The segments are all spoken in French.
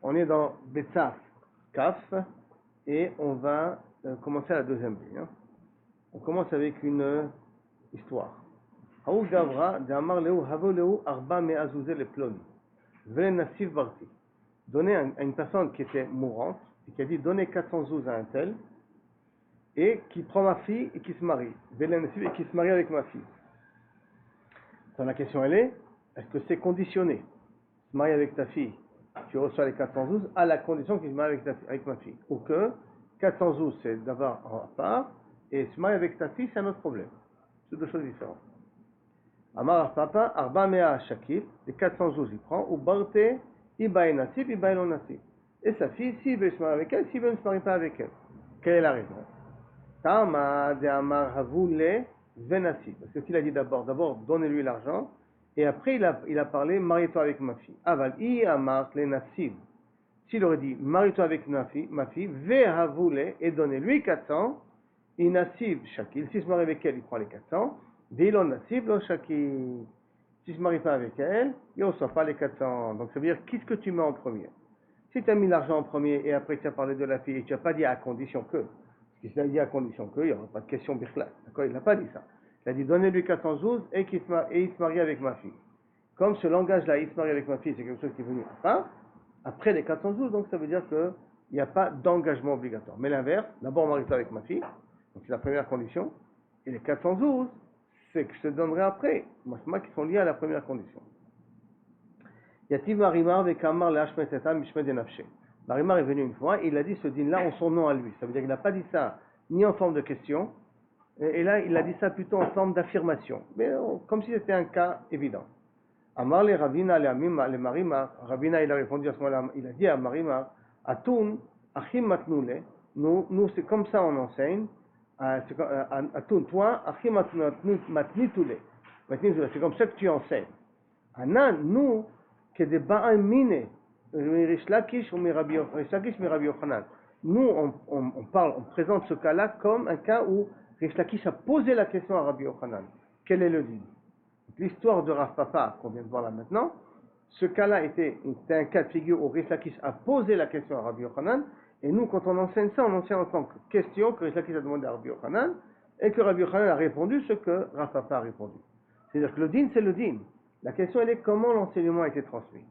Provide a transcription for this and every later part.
On est dans Betsaf, Kaf, et on va commencer à la deuxième ligne. Hein. On commence avec une histoire. Haou Gavra, d'Amar Leu, Havo Leu, Arba Meazouze le Ploni. Vele Nassif Barti. Donner à une personne qui était mourante, et qui a dit donnez 400 zouz à un tel, et qui prend ma fille et qui se marie. Vele Nassif et qui se marie avec ma fille. Donc la question elle est-ce que c'est conditionné? Se marier avec ta fille, tu reçois les 412 à la condition qu'il se marie avec ma fille. Ou que 412 c'est d'avoir en part, et se marier avec ta fille c'est un autre problème. C'est deux choses différentes. Amar Papa, Arba Mea Shakib, les 412 il prend, ou Barte, Ibae Nassib, Ibae non Nassib. Et sa fille, s'il veut se marier avec elle, s'il veut ne se marier pas avec elle. Quelle est la raison? Tama de Amar Havoule Venassib. Parce que qu'il a dit d'abord donnez-lui l'argent. Et après, il a parlé, marie-toi avec ma fille. Aval, i amar le nassib. S'il aurait dit, marie-toi avec ma fille, ve'havule, et donnez-lui 400, il nassib shakil. S'il se marie avec elle, il prend les 400. Ve'ilon nassib lo shakil. S'il ne se marie pas avec elle, il ne reçoit pas les 400. Donc ça veut dire, qu'est-ce que tu mets en premier? Si tu as mis l'argent en premier, et après tu as parlé de la fille, et tu n'as pas dit à condition que, parce qu'il a dit à condition que, il n'y aura pas de question birkla. D'accord? Il n'a pas dit ça. Il a dit donnez-lui 412 et il se marie avec ma fille. Comme ce langage-là, il se marie avec ma fille, c'est quelque chose qui est venu après les 412, donc ça veut dire qu'il n'y a pas d'engagement obligatoire. Mais l'inverse, d'abord marie-toi avec ma fille, donc c'est la première condition, et les 412, c'est que je te donnerai après, moi qui sont liés à la première condition. Yativ Marimar vekamar le hashmetetam mishmed denafshe. Marimar est venu une fois, il a dit ce din-là en son nom à lui. Ça veut dire qu'il n'a pas dit ça ni en forme de question, et là, il a dit ça plutôt en forme d'affirmation, mais comme si c'était un cas évident. Amar le Ravina le Marimar, Ravina il a répondu à ce moment-là, il a dit à Marimar, Atun, Achim matnoule, nous c'est comme ça on enseigne, Atun, toi, Achim matnitoule, c'est comme ça que tu enseignes. Anan, nous, que des ba'amine, Rish Lakish ou Rabbi Yochanan. Nous, on présente ce cas-là comme un cas où Rish Lakish a posé la question à Rabbi Yochanan. Quel est le din? L'histoire de Rav Papa, qu'on vient de voir là maintenant, ce cas-là était un cas de figure où Rish Lakish a posé la question à Rabbi Yochanan, et nous, quand on enseigne ça, on enseigne en tant que question que Rish Lakish a demandé à Rabbi Yochanan, et que Rabbi Yochanan a répondu ce que Rav Papa a répondu. C'est-à-dire que le din, c'est le din. La question, elle est comment l'enseignement a été transmis.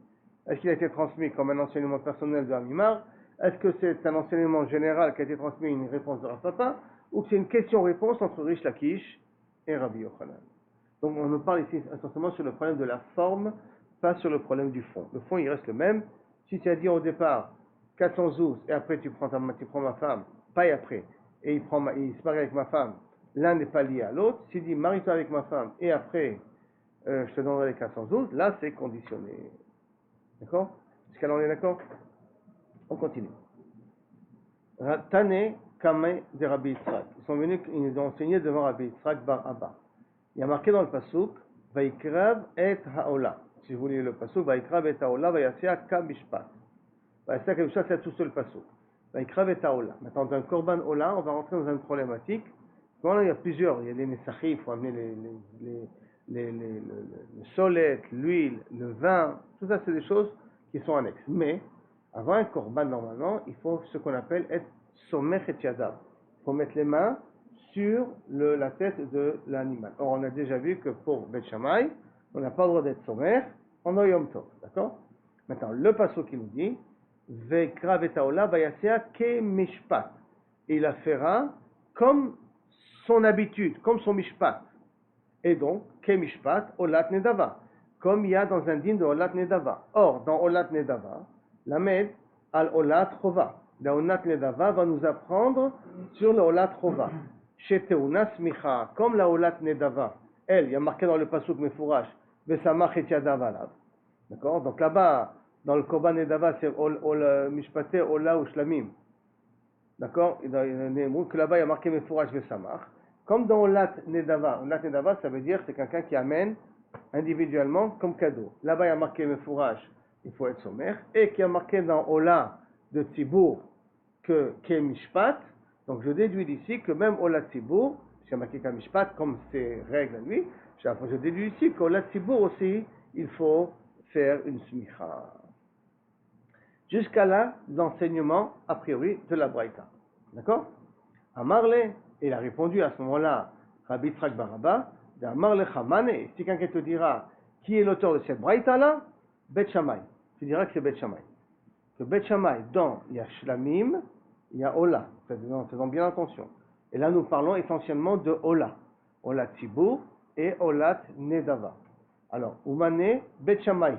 Est-ce qu'il a été transmis comme un enseignement personnel de Amimar? Est-ce que c'est un enseignement général qui a été transmis une réponse de Rav Papa? Ou que c'est une question-réponse entre Rish Lakish et Rabbi Yochanan? Donc on nous parle ici essentiellement sur le problème de la forme, pas sur le problème du fond. Le fond, il reste le même. Si tu as dit au départ 400 zouz et après tu prends ma femme, pas et après, et il se marie avec ma femme, l'un n'est pas lié à l'autre. S'il dit marie-toi avec ma femme et après je te donnerai les 400 zouz, là c'est conditionné. D'accord? Jusqu'à là on est d'accord? On continue. Tane Kame de Rabbi Yitzhak. Ils sont venus, ils ont enseigné devant Rabbi Yitzhak Bar Abba. Il y a marqué dans le pasuk, Vaikrav et Haola. Si vous voulez le pasuk, Vaikrav et Haola, Vayasia Kamishpat. Vayasia Kamishpat, c'est tout seul pasuk. Vaikrav et Haola. Maintenant, dans un korban Ola, on va rentrer dans une problématique. Bon, il y a plusieurs. Il y a les Nesachis, il faut amener le solet, l'huile, le vin. Tout ça, c'est des choses qui sont annexes. Mais, avant un korban, normalement, il faut ce qu'on appelle être sommer et yadav. Il faut mettre les mains sur la tête de l'animal. Or, on a déjà vu que pour Beth Shammai, on n'a pas le droit d'être sommaire en Yom Tov. D'accord? Maintenant, le pasuk qui nous dit Ve'krav et Haola vayasea ke mishpat. Et il la fera comme son habitude, comme son mishpat. Et donc, ke mishpat, olat nedava. Comme il y a dans un din de olat nedava. Or, dans olat nedava, la med al olat chova. La olat nedava va nous apprendre sur le olat chova. Chez Teuna Smicha, comme la Olat Nedava, elle, il y a marqué dans le pasuk Mefourash, Vesamach et Yadav alav. D'accord? Donc là-bas, dans le Korban Nedava, c'est Mishpate, Ola ou Shlamim. D'accord? Que là-bas, il y a marqué Mefourash, Vesamach. Comme dans Olat Nedava, ça veut dire c'est quelqu'un qui amène individuellement comme cadeau. Là-bas, il y a marqué Mefourash, il faut être sommaire, et qui a marqué dans Ola de Tzibour que Mishpat. Donc je déduis d'ici que même Olat Tzibour, c'est marqué comme Mishpat, comme c'est règle à lui, je déduis ici qu'Olat Tzibour aussi, il faut faire une smicha. Jusqu'à là, l'enseignement, a priori, de la Braïta. D'accord? Amarle, il a répondu à ce moment-là, Rabbi Yitzhak Baraba, d'Amarle Chamane, si quelqu'un te dira qui est l'auteur de cette Braïta-là, Bet Shammai. Tu diras que c'est Bet Shammai. Que Bet Shammai, dans, il y a Shlamim, il y a Ola. Faisons bien attention. Et là, nous parlons essentiellement de Ola. Ola Tzibour et Olat Nedava. Alors, Umane Bet Shammai.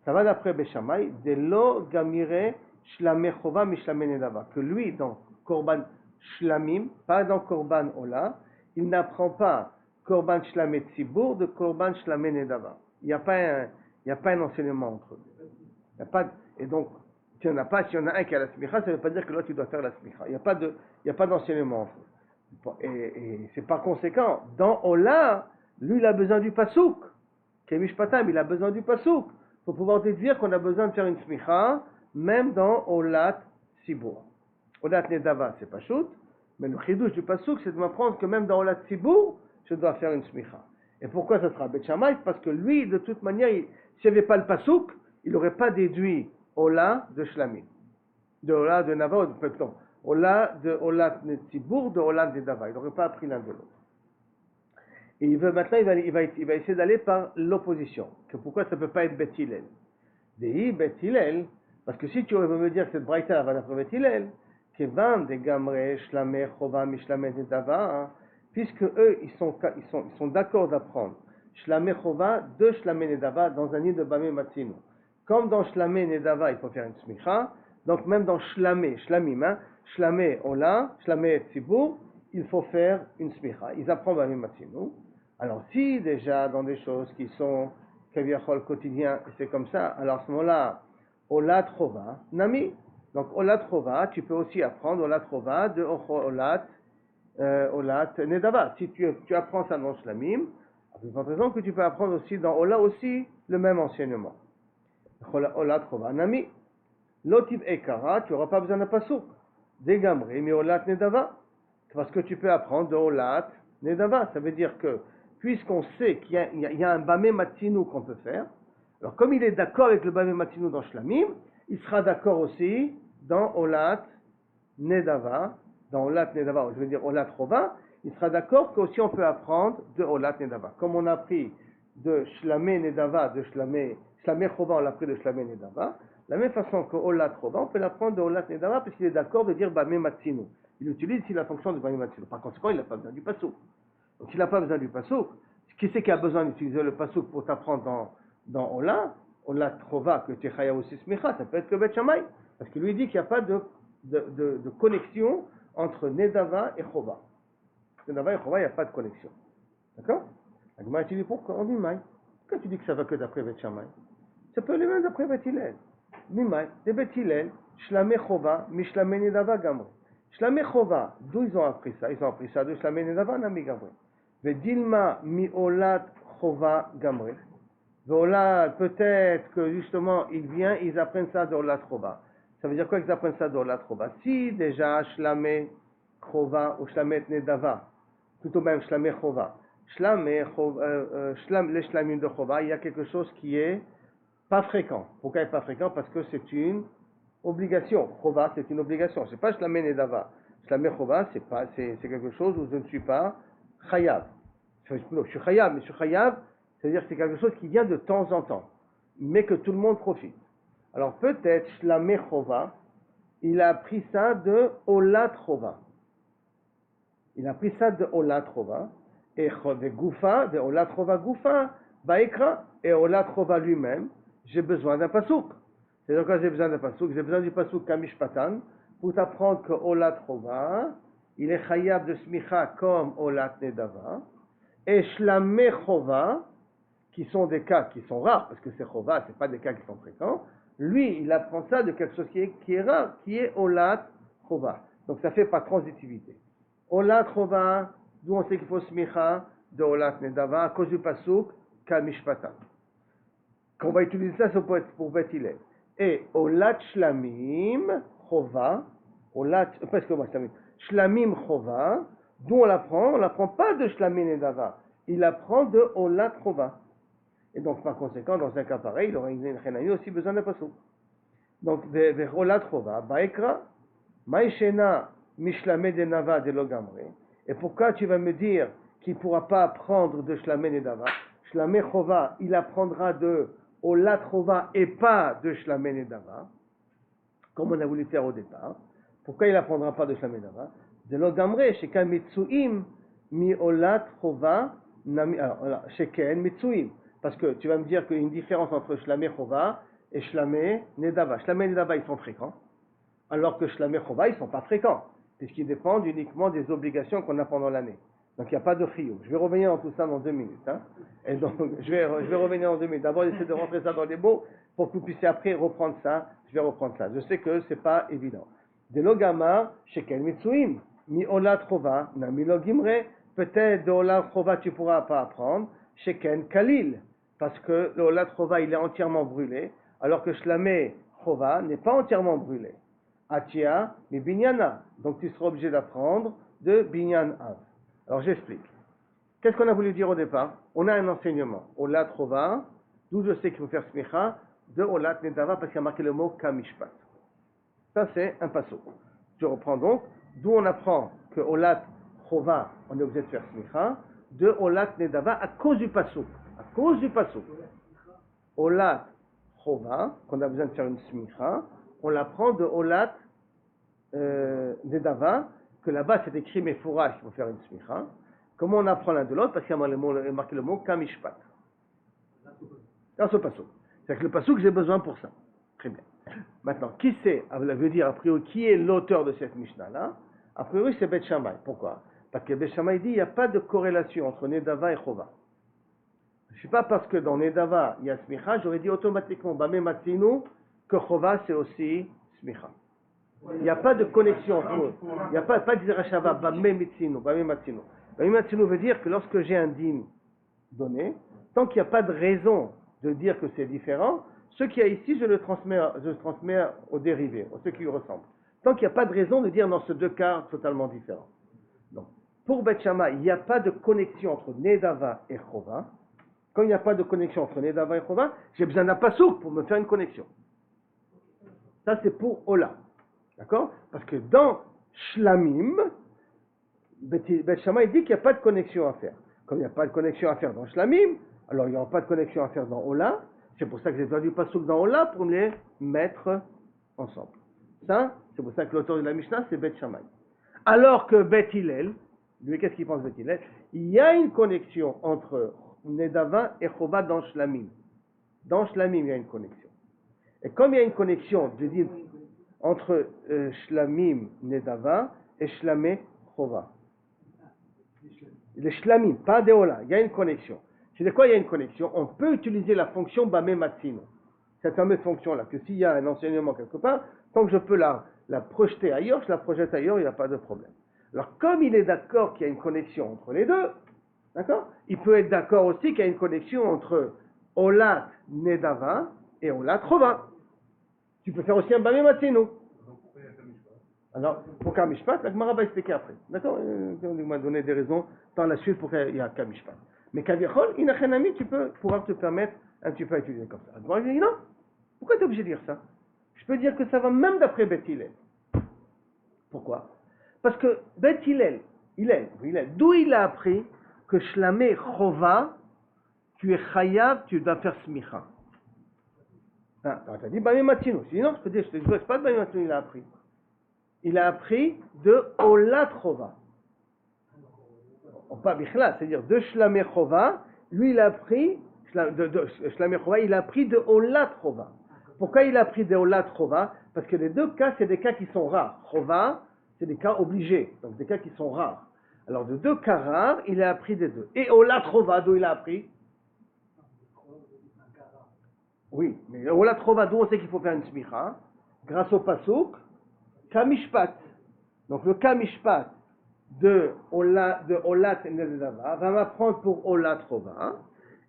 Ça va d'après Bet Shammai, de lo gamire Shlamé Chova Mishlamé Nedava. Que lui, dans Korban Shlamim, pas dans Korban Ola, il n'apprend pas Korban Shlamé Tzibour de Korban Shlamé Nedava. Il n'y a pas un enseignement entre eux. Il y a pas, et donc, s'il y en a un qui a la smicha, ça ne veut pas dire que l'autre il doit faire la smicha. Il n'y a pas d'enseignement entre eux. Et c'est par conséquent, dans Ola, lui il a besoin du pasouk. Kemish Patam, il a besoin du pasouk. Il faut pouvoir déduire qu'on a besoin de faire une smicha, même dans Olat Sibour. Olat Nedava, c'est pas shoot, mais le chidouche du pasouk, c'est de m'apprendre que même dans Olat Sibour, je dois faire une smicha. Et pourquoi ça sera Bet Shammai? Parce que lui, de toute manière, s'il n'y avait pas le pasouk, il n'aurait pas déduit Ola de Shlamim, de Ola de Nava, pardon, Ola de Olat Netzibour, de Ola de Dava. Il n'aurait pas appris l'un de l'autre. Et maintenant, il va essayer d'aller par l'opposition. Que pourquoi ça ne peut pas être Bet Hillel? Dei Bet Hillel, parce que si tu veux me dire que cette braïta va d'après Bet Hillel, Kevan de Gamre, Shlamé, Chova, Mishlamé, Nedava, puisque eux, ils sont d'accord d'apprendre Shlamé, Chova, de Shlamé, Nedava, dans un nid de Bamé Matsinu. Comme dans Shlamé, Nedava, il faut faire une smicha, donc même dans Shlamé, Shlamim, Shlamé, Ola, Shlamé, Tzibour, il faut faire une smicha. Ils apprennent Bamé Matsinu. Alors si déjà dans des choses qui sont Kaviachol quotidien, c'est comme ça, alors à ce moment-là, Olat Chova, Nami. Donc Olat Chova, tu peux aussi apprendre Olat Chova de Olat Nedava. Si tu apprends ça dans Shlamim, c'est pas raison que tu peux apprendre aussi dans Ola aussi le même enseignement. Olat Chova, Nami. L'otib Ekara, tu n'auras pas besoin de pasouk. Dégamré, mais Olat Nedava. Parce que tu peux apprendre de Olat Nedava. Ça veut dire que puisqu'on sait qu'il y a un Bamé Matsinu qu'on peut faire, alors comme il est d'accord avec le Bamé Matsinu dans Shlamim, il sera d'accord aussi dans Olat Nedava, je veux dire Olat Chova, il sera d'accord qu'aussi on peut apprendre de Olat Nedava. Comme on a appris de Shlamé Nedava, de Shlamé Chova, on l'a appris de Shlamé Nedava, de la même façon que Olat Chova, on peut l'apprendre de Olat Nedava parce qu'il est d'accord de dire Bamé Matsinu. Il utilise ici la fonction de Bamé Matsinu. Par conséquent, il n'a pas besoin du pasouk. Donc s'il n'a pas besoin du pasouk, qui c'est qui a besoin d'utiliser le pasouk pour t'apprendre dans Ola Chova, que tu es chaya aussi smicha, ça peut être que Bet Shammai, parce qu'il lui dit qu'il n'y a pas de connexion entre Nedava et Chova. Nedava et Chova, il n'y a pas de connexion. D'accord? Agma, tu dis pourquoi? On dit Maï. Pourquoi tu dis que ça va que d'après Bet Shammai? Ça peut aller même d'après Bet Hillel. Mimai, de Bet Hillel, Shlamé Chova, Mishlamé Nedava Gamre. Shlamé Chova, d'où ils ont appris ça? Ils ont appris ça de Shlamé Nedava Nami Gamre. Vedilma mi Olat Chova Gamre. Olat, peut-être que justement, ils apprennent ça de Olat Chova. Ça veut dire quoi qu'ils apprennent ça de Olat Chova? Si déjà Shlamé Chova ou Shlamé Nedava, plutôt même Shlamé Chova, les Shlamim de Chova, il y a quelque chose qui est pas fréquent. Pourquoi il n'est pas fréquent? Parce que c'est une obligation. Chova, c'est une obligation. C'est pas Shlamé Nedava. Shlamé Chova, c'est quelque chose où je ne suis pas chayav. Je suis chayav, mais je suis chayav, c'est-à-dire que c'est quelque chose qui vient de temps en temps, mais que tout le monde profite. Alors peut-être Shlamé Chova, il a appris ça de Olat Chova. Il a appris ça de Olat Chova, et de Goufa, de Olat Chova Goufa, Baekra, et Olat Chova lui-même, j'ai besoin d'un pasouk. C'est-à-dire quand j'ai besoin d'un pasouk, j'ai besoin du pasouk Kamish Patan, pour t'apprendre que Olat Chova, il est chayav de smicha comme Olat Nedava, et Shlamé Chova, qui sont des cas qui sont rares, parce que c'est Chova, c'est pas des cas qui sont fréquents, lui, il apprend ça de quelque chose qui est rare, qui est Olat Chova. Donc ça fait pas transitivité. Olat Chova, d'où on sait qu'il faut smicha de Olat Nedava, à cause du pasouk Kamishpatan. Qu'on va utiliser ça pour Bet Hillel. Et Olat Shlamim Chova, Shlamim Chova, d'où on l'apprend pas de Shlamim Nedava, il apprend de Olat Chova. Et donc par conséquent, dans un cas pareil, il aurait aussi besoin d'un pasouk. Donc, Verolat Chova, Baekra, Maïshena, Mishlame de Nava de Logamre. Et pourquoi tu vas me dire qu'il ne pourra pas apprendre de Shlame Nedava? Shlame Chova, il apprendra de Olat Chova et pas de Shlame Nedava, comme on a voulu faire au départ. Pourquoi il n'apprendra pas de Shlame Nedava? De Logamre, Shekan Mitsuim, Mi Olat Chova, alors, Sheken Mitsuim. Parce que tu vas me dire qu'il y a une différence entre Shlame Chova et Shlame Nedava. Shlame Nedava, ils sont fréquents, alors que Shlame Chova, ils ne sont pas fréquents, puisqu'ils dépendent uniquement des obligations qu'on a pendant l'année. Donc il n'y a pas de chiyuv. Je vais revenir dans tout ça dans 2 minutes. Hein. Et donc je vais revenir dans 2 minutes. D'abord, essayer de rentrer ça dans les mots pour que vous puissiez après reprendre ça. Je vais reprendre ça. Je sais que ce n'est pas évident. De l'ogama, shekel mitsuim, mi olat chova, nami logimre, peut-être de olat chova tu ne pourras pas apprendre, shekel kalil, parce que le olat chova il est entièrement brûlé, alors que shlame chova n'est pas entièrement brûlé. Atia, mais binyana, donc tu seras obligé d'apprendre de binyan av. Alors j'explique. Qu'est-ce qu'on a voulu dire au départ? On a un enseignement, Olat Chova, d'où je sais qu'il faut faire smicha, de Olat Nedava, parce qu'il y a marqué le mot Kamishpat. Ça c'est un passouk. Je reprends donc, d'où on apprend que Olat Chova, on est obligé de faire smicha, de Olat Nedava à cause du passouk. À cause du passouk. Olat Chova, qu'on a besoin de faire une smicha, on l'apprend de Olat Nedava, que là-bas c'est écrit Mefourash, il faut faire une smicha. Comment on apprend l'un de l'autre? Parce qu'il y a marqué le mot Kamishpat. Dans ce passouk. C'est que le passouk, j'ai besoin pour ça. Très bien. Maintenant, qui c'est, ça veut dire a priori, qui est l'auteur de cette Mishnah-là? A priori, c'est Beth Shammai. Pourquoi? Parce que Beth Shammai dit il n'y a pas de corrélation entre Nedava et Chova. Je ne sais pas parce que dans Nedava, il y a Smicha, j'aurais dit automatiquement, Bame Matzinu, que Chova, c'est aussi Smicha. Il n'y a pas de connexion entre eux. Il n'y a pas de Zerachava, Bame Matzinu, Bame Matzinu. Bame Matzinu veut dire que lorsque j'ai un dîme donné, tant qu'il n'y a pas de raison de dire que c'est différent, ce qu'il y a ici, je le transmets au dérivé, à ceux qui lui ressemblent. Tant qu'il n'y a pas de raison de dire dans ces 2 cas totalement différents. Donc, pour Beth Shammai, il n'y a pas de connexion entre Nedava et Chova. Quand il n'y a pas de connexion entre Nedava et Chova, j'ai besoin d'un pasouk pour me faire une connexion. Ça, c'est pour Ola. D'accord? Parce que dans Shlamim, Beth Shammai dit qu'il n'y a pas de connexion à faire. Comme il n'y a pas de connexion à faire dans Shlamim, alors il n'y aura pas de connexion à faire dans Ola. C'est pour ça que j'ai besoin du pasouk dans Ola pour me les mettre ensemble. Ça, c'est pour ça que l'auteur de la Mishnah, c'est Beth Shammai. Alors que Beth Hillel, lui, qu'est-ce qu'il pense Beth Hillel? Il y a une connexion entre Nedava et Chova dans Shlamim. Dans Shlamim, il y a une connexion. Et comme il y a une connexion, je dis, entre Shlamim, Nedava et Shlamé, Chova. Les Shlamim, pas des Ola, il y a une connexion. C'est de quoi il y a une connexion? On peut utiliser la fonction Bame Matzino. Cette fameuse fonction-là, que s'il y a un enseignement quelque part, tant que je peux la projeter ailleurs, je la projette ailleurs, il n'y a pas de problème. Alors, comme il est d'accord qu'il y a une connexion entre les deux, d'accord? Il peut être d'accord aussi qu'il y a une connexion entre Olat Nedava et Olat Chova. Tu peux faire aussi un Bame Matzino. Alors, pour Kamishpat, la Gemara va expliquer après. D'accord? On m'a donné des raisons par la suite pour qu'il y ait Kamishpat. Mais Kaviachol, Inachanami, tu peux pouvoir te permettre un petit peu à utiliser comme ça. La Gemara dit non. Pourquoi tu es obligé de dire ça? Je peux dire que ça va même d'après Beth Hillel. Pourquoi? Parce que Beth Hillel, d'où il a appris que Shlamé Chova, tu es chayav, tu dois faire smicha. Ah, tu as dit Bame Matzino. Je dis non, je peux dire, je te dis, c'est pas de Bame Matzino il a appris. Il a appris de Olat Chova. Pas Bichla, c'est-à-dire de Shlamé Chova, lui il a appris, de Shlamé Chova, il a appris de Olat Chova. Pourquoi il a appris de Olat Chova? Parce que les 2 cas, c'est des cas qui sont rares. Chova, c'est des cas obligés, donc des cas qui sont rares. Alors de 2 cas rares, il a appris des 2. Et Olat Chova, d'où il a appris? Oui, mais Olat Chova, d'où on sait qu'il faut faire une smicha? Grâce au pasuk, Kamishpat. Donc le Kamishpat de Olat Nedava va m'apprendre pour Olat Chova.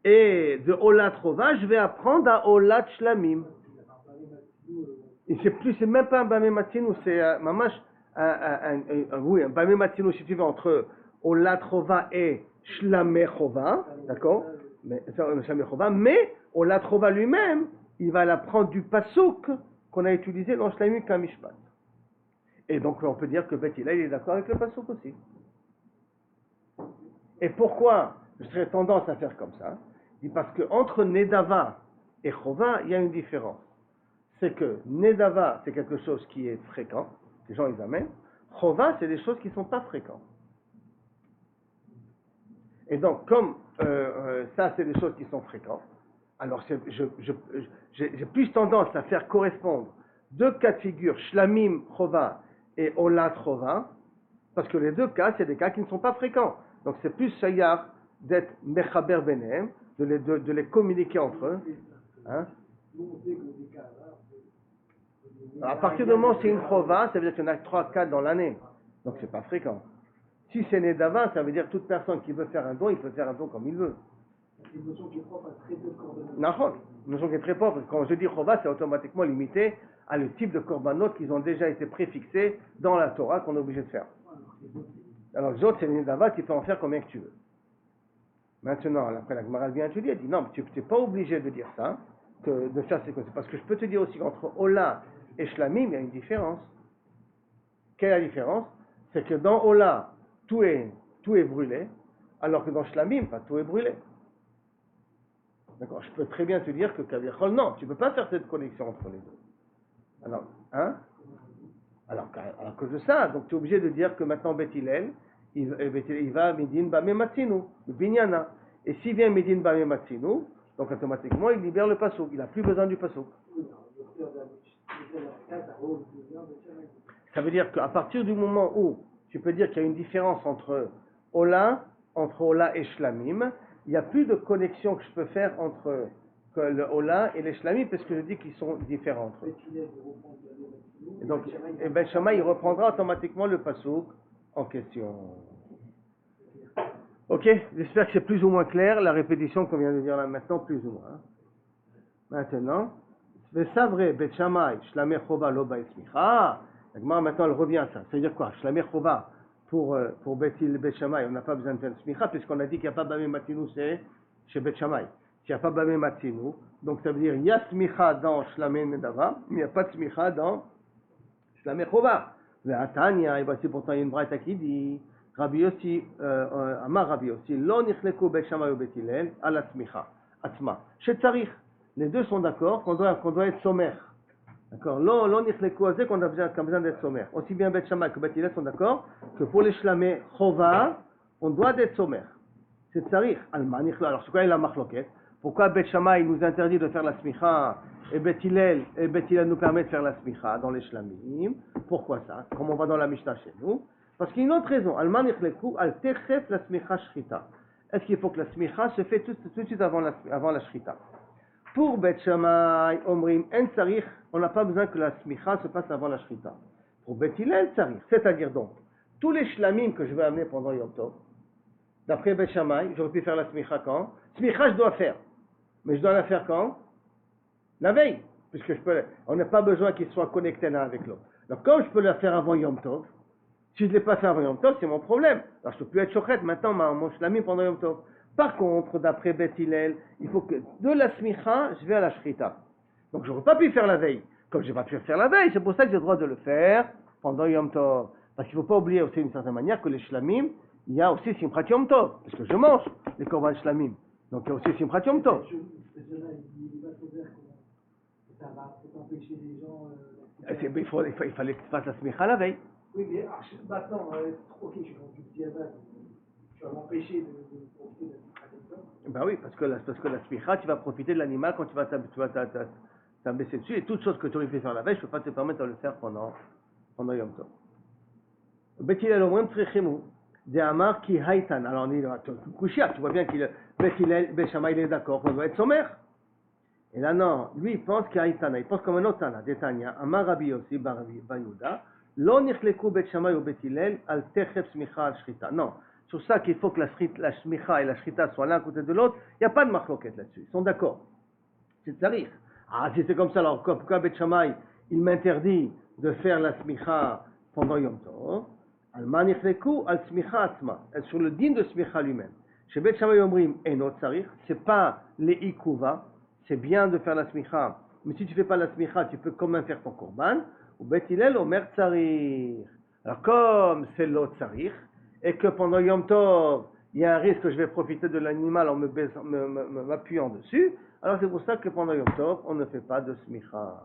Et de Olat Chova, je vais apprendre à Olat Shlamim. Et c'est même pas un Bame Matzino, c'est un Bame Matzino, si tu veux, entre Olat Chova et Shlamé Chova, d'accord? Mais Olat Chova lui-même, il va l'apprendre du pasuk qu'on a utilisé dans Shlamim Kamishpat. Et donc on peut dire que Bet Hillel est d'accord avec le pasuk aussi. Et pourquoi je serais tendance à faire comme ça? Parce qu'entre Nedava et Chova, il y a une différence. C'est que Nedava, c'est quelque chose qui est fréquent, les gens ils amènent. Chova, c'est des choses qui ne sont pas fréquentes. Et donc, comme ça, c'est des choses qui sont fréquentes, alors j'ai plus tendance à faire correspondre deux cas de figure, Shlamim Chova et Olat Chova, parce que les deux cas, c'est des cas qui ne sont pas fréquents. Donc c'est plus Shayar d'être Mechaber Benem, de les communiquer entre eux. Hein? Alors, à partir du moment où c'est une Chova, ça veut dire qu'il y en a 3-4 dans l'année. Donc c'est pas fréquent. Si c'est Nedava, ça veut dire que toute personne qui veut faire un don, il peut faire un don comme il veut. C'est une notion qui est propre à très peu de korbanot. Non, une notion qui est très propre. Quand je dis Chova, c'est automatiquement limité à le type de korbanot qui ont déjà été préfixés dans la Torah qu'on est obligé de faire. Alors les autres, c'est Nedava, tu peux en faire combien que tu veux. Maintenant, après la Gemara vient étudier, elle dit non, tu n'es pas obligé de dire ça, de faire ces choses. Parce que je peux te dire aussi qu'entre Ola et Shlamim, il y a une différence. Quelle est la différence? C'est que dans Ola, tout est brûlé, alors que dans Shlamim, pas tout est brûlé. D'accord? Je peux très bien te dire que Kavichol, non, tu ne peux pas faire cette connexion entre les deux. Alors, hein? Alors, à cause de ça, donc tu es obligé de dire que maintenant Bet Hillel, il va Medin Bame Matzinu, le Binyana. Et s'il vient Medin Bame Matzinu, donc automatiquement il libère le pasuk, il n'a plus besoin du pasuk. Ça veut dire qu'à partir du moment où tu peux dire qu'il y a une différence entre Ola et Shlamim, il n'y a plus de connexion que je peux faire entre le Ola et les Shlamim, parce que je dis qu'ils sont différents entre eux. Et donc, Ben Shammai, il reprendra automatiquement le pasuk en question. Ok, j'espère que c'est plus ou moins clair, la répétition qu'on vient de dire là maintenant, plus ou moins. Maintenant, Vesavre Bet Shammai, Shlamei Chova lo ba'esmicha. Maintenant, elle revient à ça. Ça veut dire quoi? Shlamei Chova pour Bet Shammai, on n'a pas besoin de faire smicha, puisqu'on a dit qu'il n'y a pas Bame Matzinu, c'est chez Bet Shammai. S'il n'y a pas Bame Matzinu, donc ça veut dire il y a smicha dans Shlamei Nedava, mais il n'y a pas de smicha dans Shlamei Chova. Tanya, et voici pourtant il y a une braïta qui dit Rabbi Yossi, Amar Rabbi Yossi, Lo nichleku Bet Shammai ou Bet Hillel, ala smicha, atzma. Chez Tzarich, les deux sont d'accord qu'on doit être sommaire. D'accord? Lo nichleku azé qu'on a besoin d'être sommaire. Aussi bien Bet Shammai que Bet Hillel sont d'accord que pour les Shlamei Chova, on doit être sommaire. C'est Tzarich. Alors, c'est quoi la machloket? Pourquoi Bet Shammai nous interdit de faire la smicha et Bet Hillel nous permet de faire la smicha dans les Shlamim? Pourquoi ça? Comme on va dans la Mishnah chez nous. Parce qu'il y a une autre raison. Al-man ichleku al techef la smicha shrita. Est-ce qu'il faut que la smicha se fait tout de suite avant la shrita? Pour Bet Shammai, Omrim, en tzarich, on n'a pas besoin que la smicha se passe avant la shrita. Pour Bet Hillel, tzarich. C'est-à-dire donc, tous les shlamim que je vais amener pendant Yom Tov, d'après Bet Shammai, j'aurais pu faire la smicha quand? Smicha, je dois faire. Mais je dois la faire quand? La veille. Puisque on n'a pas besoin qu'ils soient connectés l'un avec l'autre. Donc, comme je peux la faire avant Yom Tov, si je ne l'ai pas fait avant Yom Tov, c'est mon problème. Alors, je ne peux plus être chochet maintenant, mon shlamim pendant Yom Tov. Par contre, d'après Bet Hillel, il faut que de la smicha, je vais à la shrita. Donc, je n'aurais pas pu faire la veille. Comme je n'ai pas pu faire la veille, c'est pour ça que j'ai le droit de le faire pendant Yom Tov. Parce qu'il ne faut pas oublier aussi d'une certaine manière que les shlamim, il y a aussi Simchat Yom Tov. Parce que je mange les korban shlamim. Donc, il y a aussi Simchat Yom Tov. Ça va empêcher les gens. Il fallait que tu fasses la smicha la veille. Oui, mais maintenant, ok, je suis rendu diabète. Tu vas m'empêcher de profiter de la smicha. Ben oui, parce que la smicha, tu vas profiter de l'animal quand tu vas t'abaisser dessus. Et toute chose que tu aurais pu faire la veille, je ne peux pas te permettre de le faire pendant Yom Tov. Bet Hillel omrim tzrichemu de amar ki haytan. Alors on dit Kushia, tu vois bien qu'il Bet Hillel, Bet Shammai, il est d'accord qu'on doit être sommaire. Et là non, lui il pense qu'il y a Haïtana, il pense comme un autre Tana, Détania, Amar Rabbi Yossi Bar Yehuda, Lo nichleku Bet Shammai ou Bet Hillel al techef smicha al shrita. Non, sur ça qu'il faut que la smicha et la shrita soient l'un à côté de l'autre, il n'y a pas de machloket là-dessus, ils sont d'accord. C'est tzarich. Ah, si c'est comme ça, alors pourquoi Bet Shammai, il m'interdit de faire la smicha pendant Yom Tov? Al manichleku al smicha atzma, sur le din de smicha lui-même. Chez Bet Shammai Omrim, eno tzarich, c'est pas les ikuva. C'est bien de faire la smicha mais si tu fais pas la smicha, tu peux quand même faire ton korban. Ou Bet Hillel, Omer Tsarir. Alors, comme c'est l'autre Tsarir, et que pendant Yom Tov, il y a un risque que je vais profiter de l'animal en m'appuyant dessus, alors c'est pour ça que pendant Yom Tov, on ne fait pas de smicha.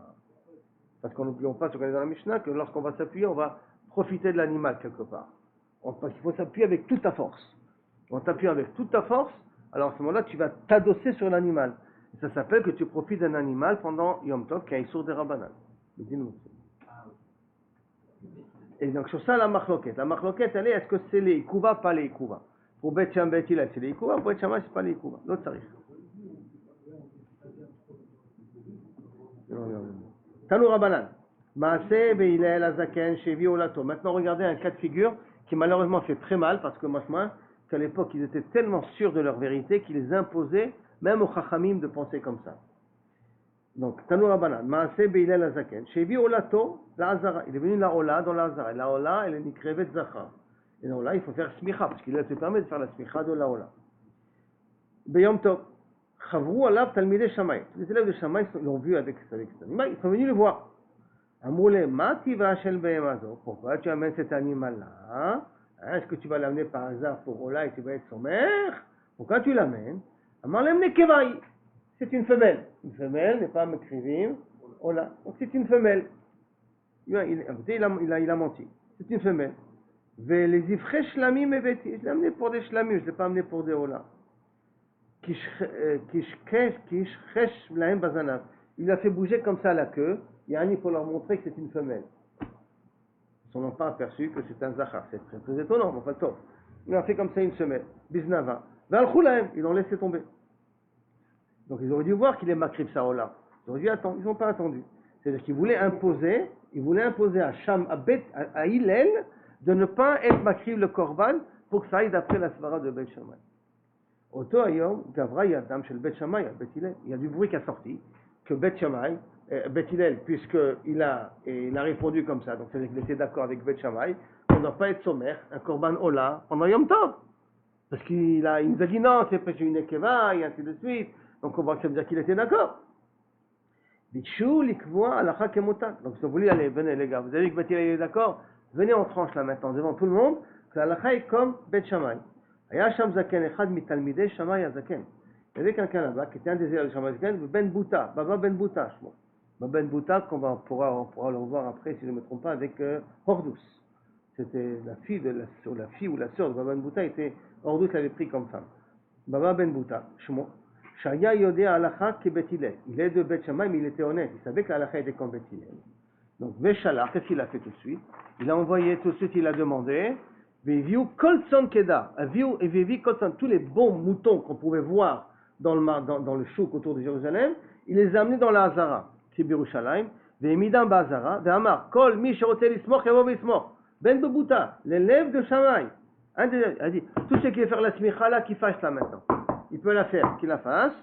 Parce qu'on n'oublions pas, ce qu'on est dans la Mishnah, que lorsqu'on va s'appuyer, on va profiter de l'animal quelque part. Parce qu'il faut s'appuyer avec toute ta force. On t'appuie avec toute ta force, alors à ce moment-là, tu vas t'adosser sur l'animal. Et ça s'appelle que tu profites d'un animal pendant Yom Tov, qui est sur des Rabbanan. Et donc sur ça, la marloquette. La marloquette, elle est, est-ce que c'est les Ikuva, pas les Ikuva? Pour Bet Sham, Bet Hillel, c'est les Ikuva, pour Bet Shammai, c'est pas les Ikuva. L'autre, ça arrive. Tanou Rabbanan. Maaseh Be'ilel Azaken Shevi Olato. Maintenant, regardez un cas de figure qui malheureusement fait très mal, parce que moi, qu'à l'époque, ils étaient tellement sûrs de leur vérité qu'ils imposaient, même aux Chachamim, de penser comme ça. Donc, Tanou Rabbanan. Maaseh Be'ilel Azaken Shevi Olato, la Hazara. Il est venu la Ola dans la Hazara. La Ola, elle est Nikrevet Zachar. Et donc là, il faut faire smicha, parce qu'il te permet de faire la smicha de la Ola. Beyom Tov. Chavrou alav talmidei Shammai. Les élèves de Shammai l'ont vu avec cet animal, ils sont venus le voir. Amoulé, ma tiva shel behemazo. Pourquoi tu amènes cet animal-là? Est-ce que tu vas l'amener par hasard pour Ola et tu vas être son mère? Pourquoi tu l'amènes? Amalem nekevai. C'est une femelle. Une femelle n'est pas mekrivim. Ola. Donc c'est une femelle. Il a menti. C'est une femelle. Les ifre shlamim eveti. Je l'ai amené pour des shlamim, je ne l'ai pas amené pour des Ola. Il a fait bouger comme ça la queue, Yanni pour leur montrer que c'est une femelle. Ils n'ont pas aperçu que c'est un zachar. C'est très étonnant, mais enfin top. Il a fait comme ça une semelle. Biznava. Ils l'ont laissé tomber. Donc ils auraient dû voir qu'il est makrib saola. Ils auraient dû attendre. Ils n'ont pas attendu. C'est-à-dire qu'ils voulaient imposer à Hillel de ne pas être makrib le korban pour que ça aille d'après la svara de Bet Shammai. Auto ayom, Gavra Yadam shel Bet Shammai à Bet Hillel. Il y a du bruit qui a sorti que Bet Shammai, Bet Hillel, puisqu'il a répondu comme ça, donc c'est-à-dire qu'il était d'accord avec Bet Shammai, on ne doit pas être sommaire, un korban Ola pendant Yom Tov. Parce qu'il nous a dit non, c'est pas une Ekeva, et ainsi de suite. Donc on va se dire qu'il était d'accord. Bichou likvoa alacha kemotan. Donc ils ont voulu aller, venez les gars, vous avez vu que Bet Hillel est d'accord, venez en tranche là maintenant devant tout le monde, que l'alacha est comme Bet Shammai. היה שם זקן אחד מתלמידי שמאי הזקן. Il y avait quelqu'un là-bas qui était un des élèves de Shammai הזקן, Ben Bouta, Baba Ben Bouta, Baba Ben Bouta, qu'on pourra le revoir après, si je ne me trompe pas, avec Hordous. C'était la fille ou la sœur de Baba Ben Bouta, Hordous l'avait pris comme femme. Baba Ben Bouta, Shmo, Shaya Yodea Alacha ki Bet Hillel. Il est de Bet Shammai, mais il était honnête, il savait que l'Alacha était comme Bet Hillel. Donc, Veshalach, qu'est-ce qu'il a fait tout de suite? Il a envoyé tout de suite, il a demandé, tous les bons moutons qu'on pouvait voir dans le chouk autour de Jérusalem, il les a amenés dans la Hazara, qui est Birushalayim, Ve'emidam ba'Hazara, Ve'amar, Kol mi sherotzeh lismoch yavo v'yismoch, Ben Bouta, l'élève de Shammai, a dit, tout ce qui veut faire la smicha là, qu'il fasse là maintenant. Il peut la faire, qu'il la fasse.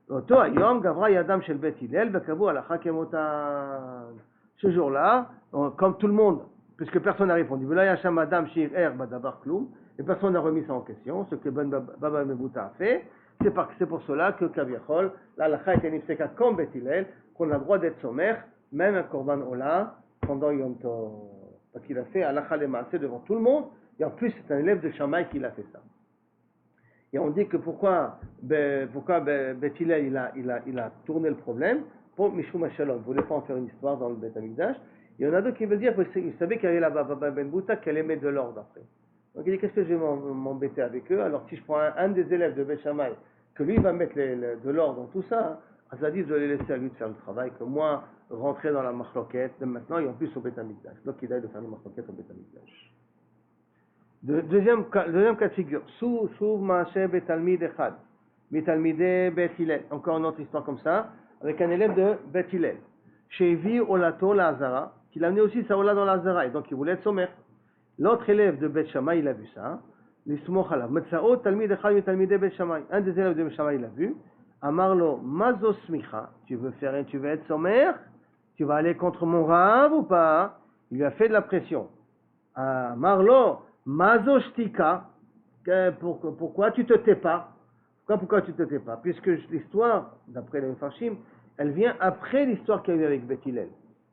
Oto ayom gavra yadam shel Bet Hillel, vekavu alacha kemotan. Ce jour-là, comme tout le monde, puisque personne n'a répondu. Et personne n'a remis ça en question. Ce que Baba Ben Bouta a fait, c'est pour cela que Kaviachol, la lacha était nifseka comme Bet Hillel, qu'on a le droit d'être sommaire, même un korban ola, pendant Yom Tov. Parce qu'il a fait alacha le maaseh devant tout le monde, et en plus c'est un élève de Shammai qui l'a fait ça. Et on dit que pourquoi Bet Hillel il a tourné le problème, pour Mishum Shalom, il ne voulait pas en faire une histoire dans le Bet Amikdash. Il y en a d'autres qui veulent dire qu'il savait qu'il y avait là-bas Baba Ben Bouta qui allait mettre de l'ordre après. Donc il dit qu'est-ce que je vais m'embêter avec eux? Alors si je prends un des élèves de Bet Shammai, que lui va mettre de l'ordre dans tout ça, Azadi, je dois les laisser à lui de faire le travail, que moi rentrer dans la marloquette de maintenant et en plus au Bet Amikdash. Donc il a de faire la marloquette au Bet Amikdash. Deuxième cas de figure. Souv Maaseh Betalmid Echad, Betalmidei Bet Hillel. Encore une autre histoire comme ça, avec un élève de Bet Hillel. Shevi Olato la Hazara, qu'il a amené aussi sa Ola dans la Hazara, et donc il voulait être sommaire. L'autre élève de Bet Shammai, il a vu ça. L'ismoch alav. Metzao talmid echad mi talmidei Bet Shammai. Un des élèves de Bet Shammai, il a vu. Amarlo mazo smicha. Tu veux être sommaire? Tu vas aller contre mon rave ou pas? Il lui a fait de la pression. Amarlo mazo shtika. Pourquoi tu te tais pas? Pourquoi tu te tais pas? Puisque l'histoire, d'après les Mefarshim, elle vient après l'histoire qu'il y a eu avec Beth Hillel.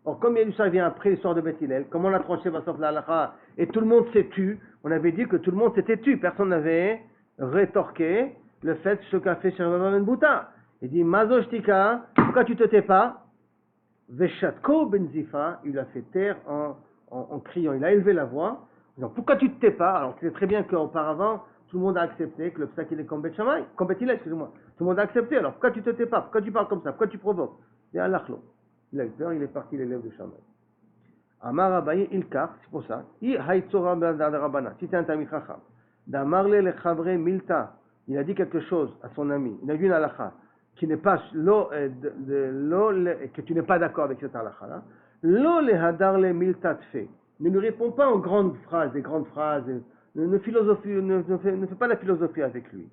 Or, comme il y a l'histoire qui vient après l'histoire de Beth Hillel, comme on a tranché Bassof la halakha, et tout le monde s'est tu, on avait dit que tout le monde s'était tu, personne n'avait rétorqué le fait ce qu'a fait Shir Ben Bouta. Il dit, Mazoshtika, pourquoi tu te tais pas? Veshatko Ben Zifa, il a fait taire en criant, il a élevé la voix, en disant, pourquoi tu te tais pas? Alors, tu sais très bien qu'auparavant, tout le monde a accepté que le psak il est comme Beth Shammai, comme Beth Hillel, excusez-moi. Tout le monde a accepté, alors pourquoi tu te tais pas? Pourquoi tu parles comme ça? Pourquoi tu provoques? Et Allahlo. Il a eu peur, il est parti l'élève de Shammai. Amar Abaye Ilkar, c'est pour ça. I Haïtzora Rabana, si c'est un Tamid Chacham. Damarle le Chabre Milta, il a dit quelque chose à son ami, il a dit une halakha, qui n'est pas, que tu n'es pas d'accord avec cette halakha-là. Lo le Hadarle Milta Tfe. Ne lui réponds pas en grandes phrases, des grandes phrases, ne fais pas la philosophie avec lui.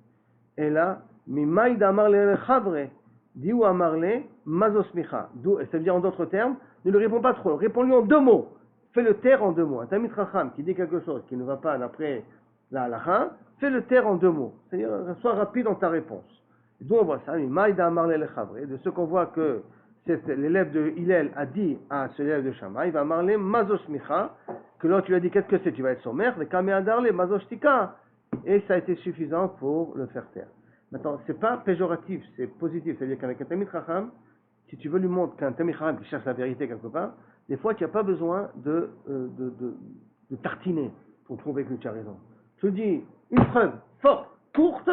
Et là, Mimaï Damarle le Chabre. Diou amarle mazosmicha. C'est-à-dire en d'autres termes, ne lui réponds pas trop, réponds-lui en deux mots. Fais le taire en deux mots. Un Tamid Chacham qui dit quelque chose qui ne va pas d'après la halakha, fais le taire en deux mots. C'est-à-dire, sois rapide dans ta réponse. D'où on voit ça, Maïda amarle le chavre. De ce qu'on voit que l'élève de Hillel a dit à ce élève de Shammai, il va amarler mazosmicha, que l'autre lui a dit qu'est-ce que c'est, tu vas être sommaire, mais kamé adarle mazostika. Et ça a été suffisant pour le faire taire. Maintenant, c'est pas péjoratif, c'est positif. C'est-à-dire qu'avec un Tamid Chacham, si tu veux lui montrer qu'un Tamid Chacham qui cherche la vérité quelque part, des fois, tu n'as pas besoin de tartiner pour prouver que tu as raison. Je te dis, une preuve forte, courte,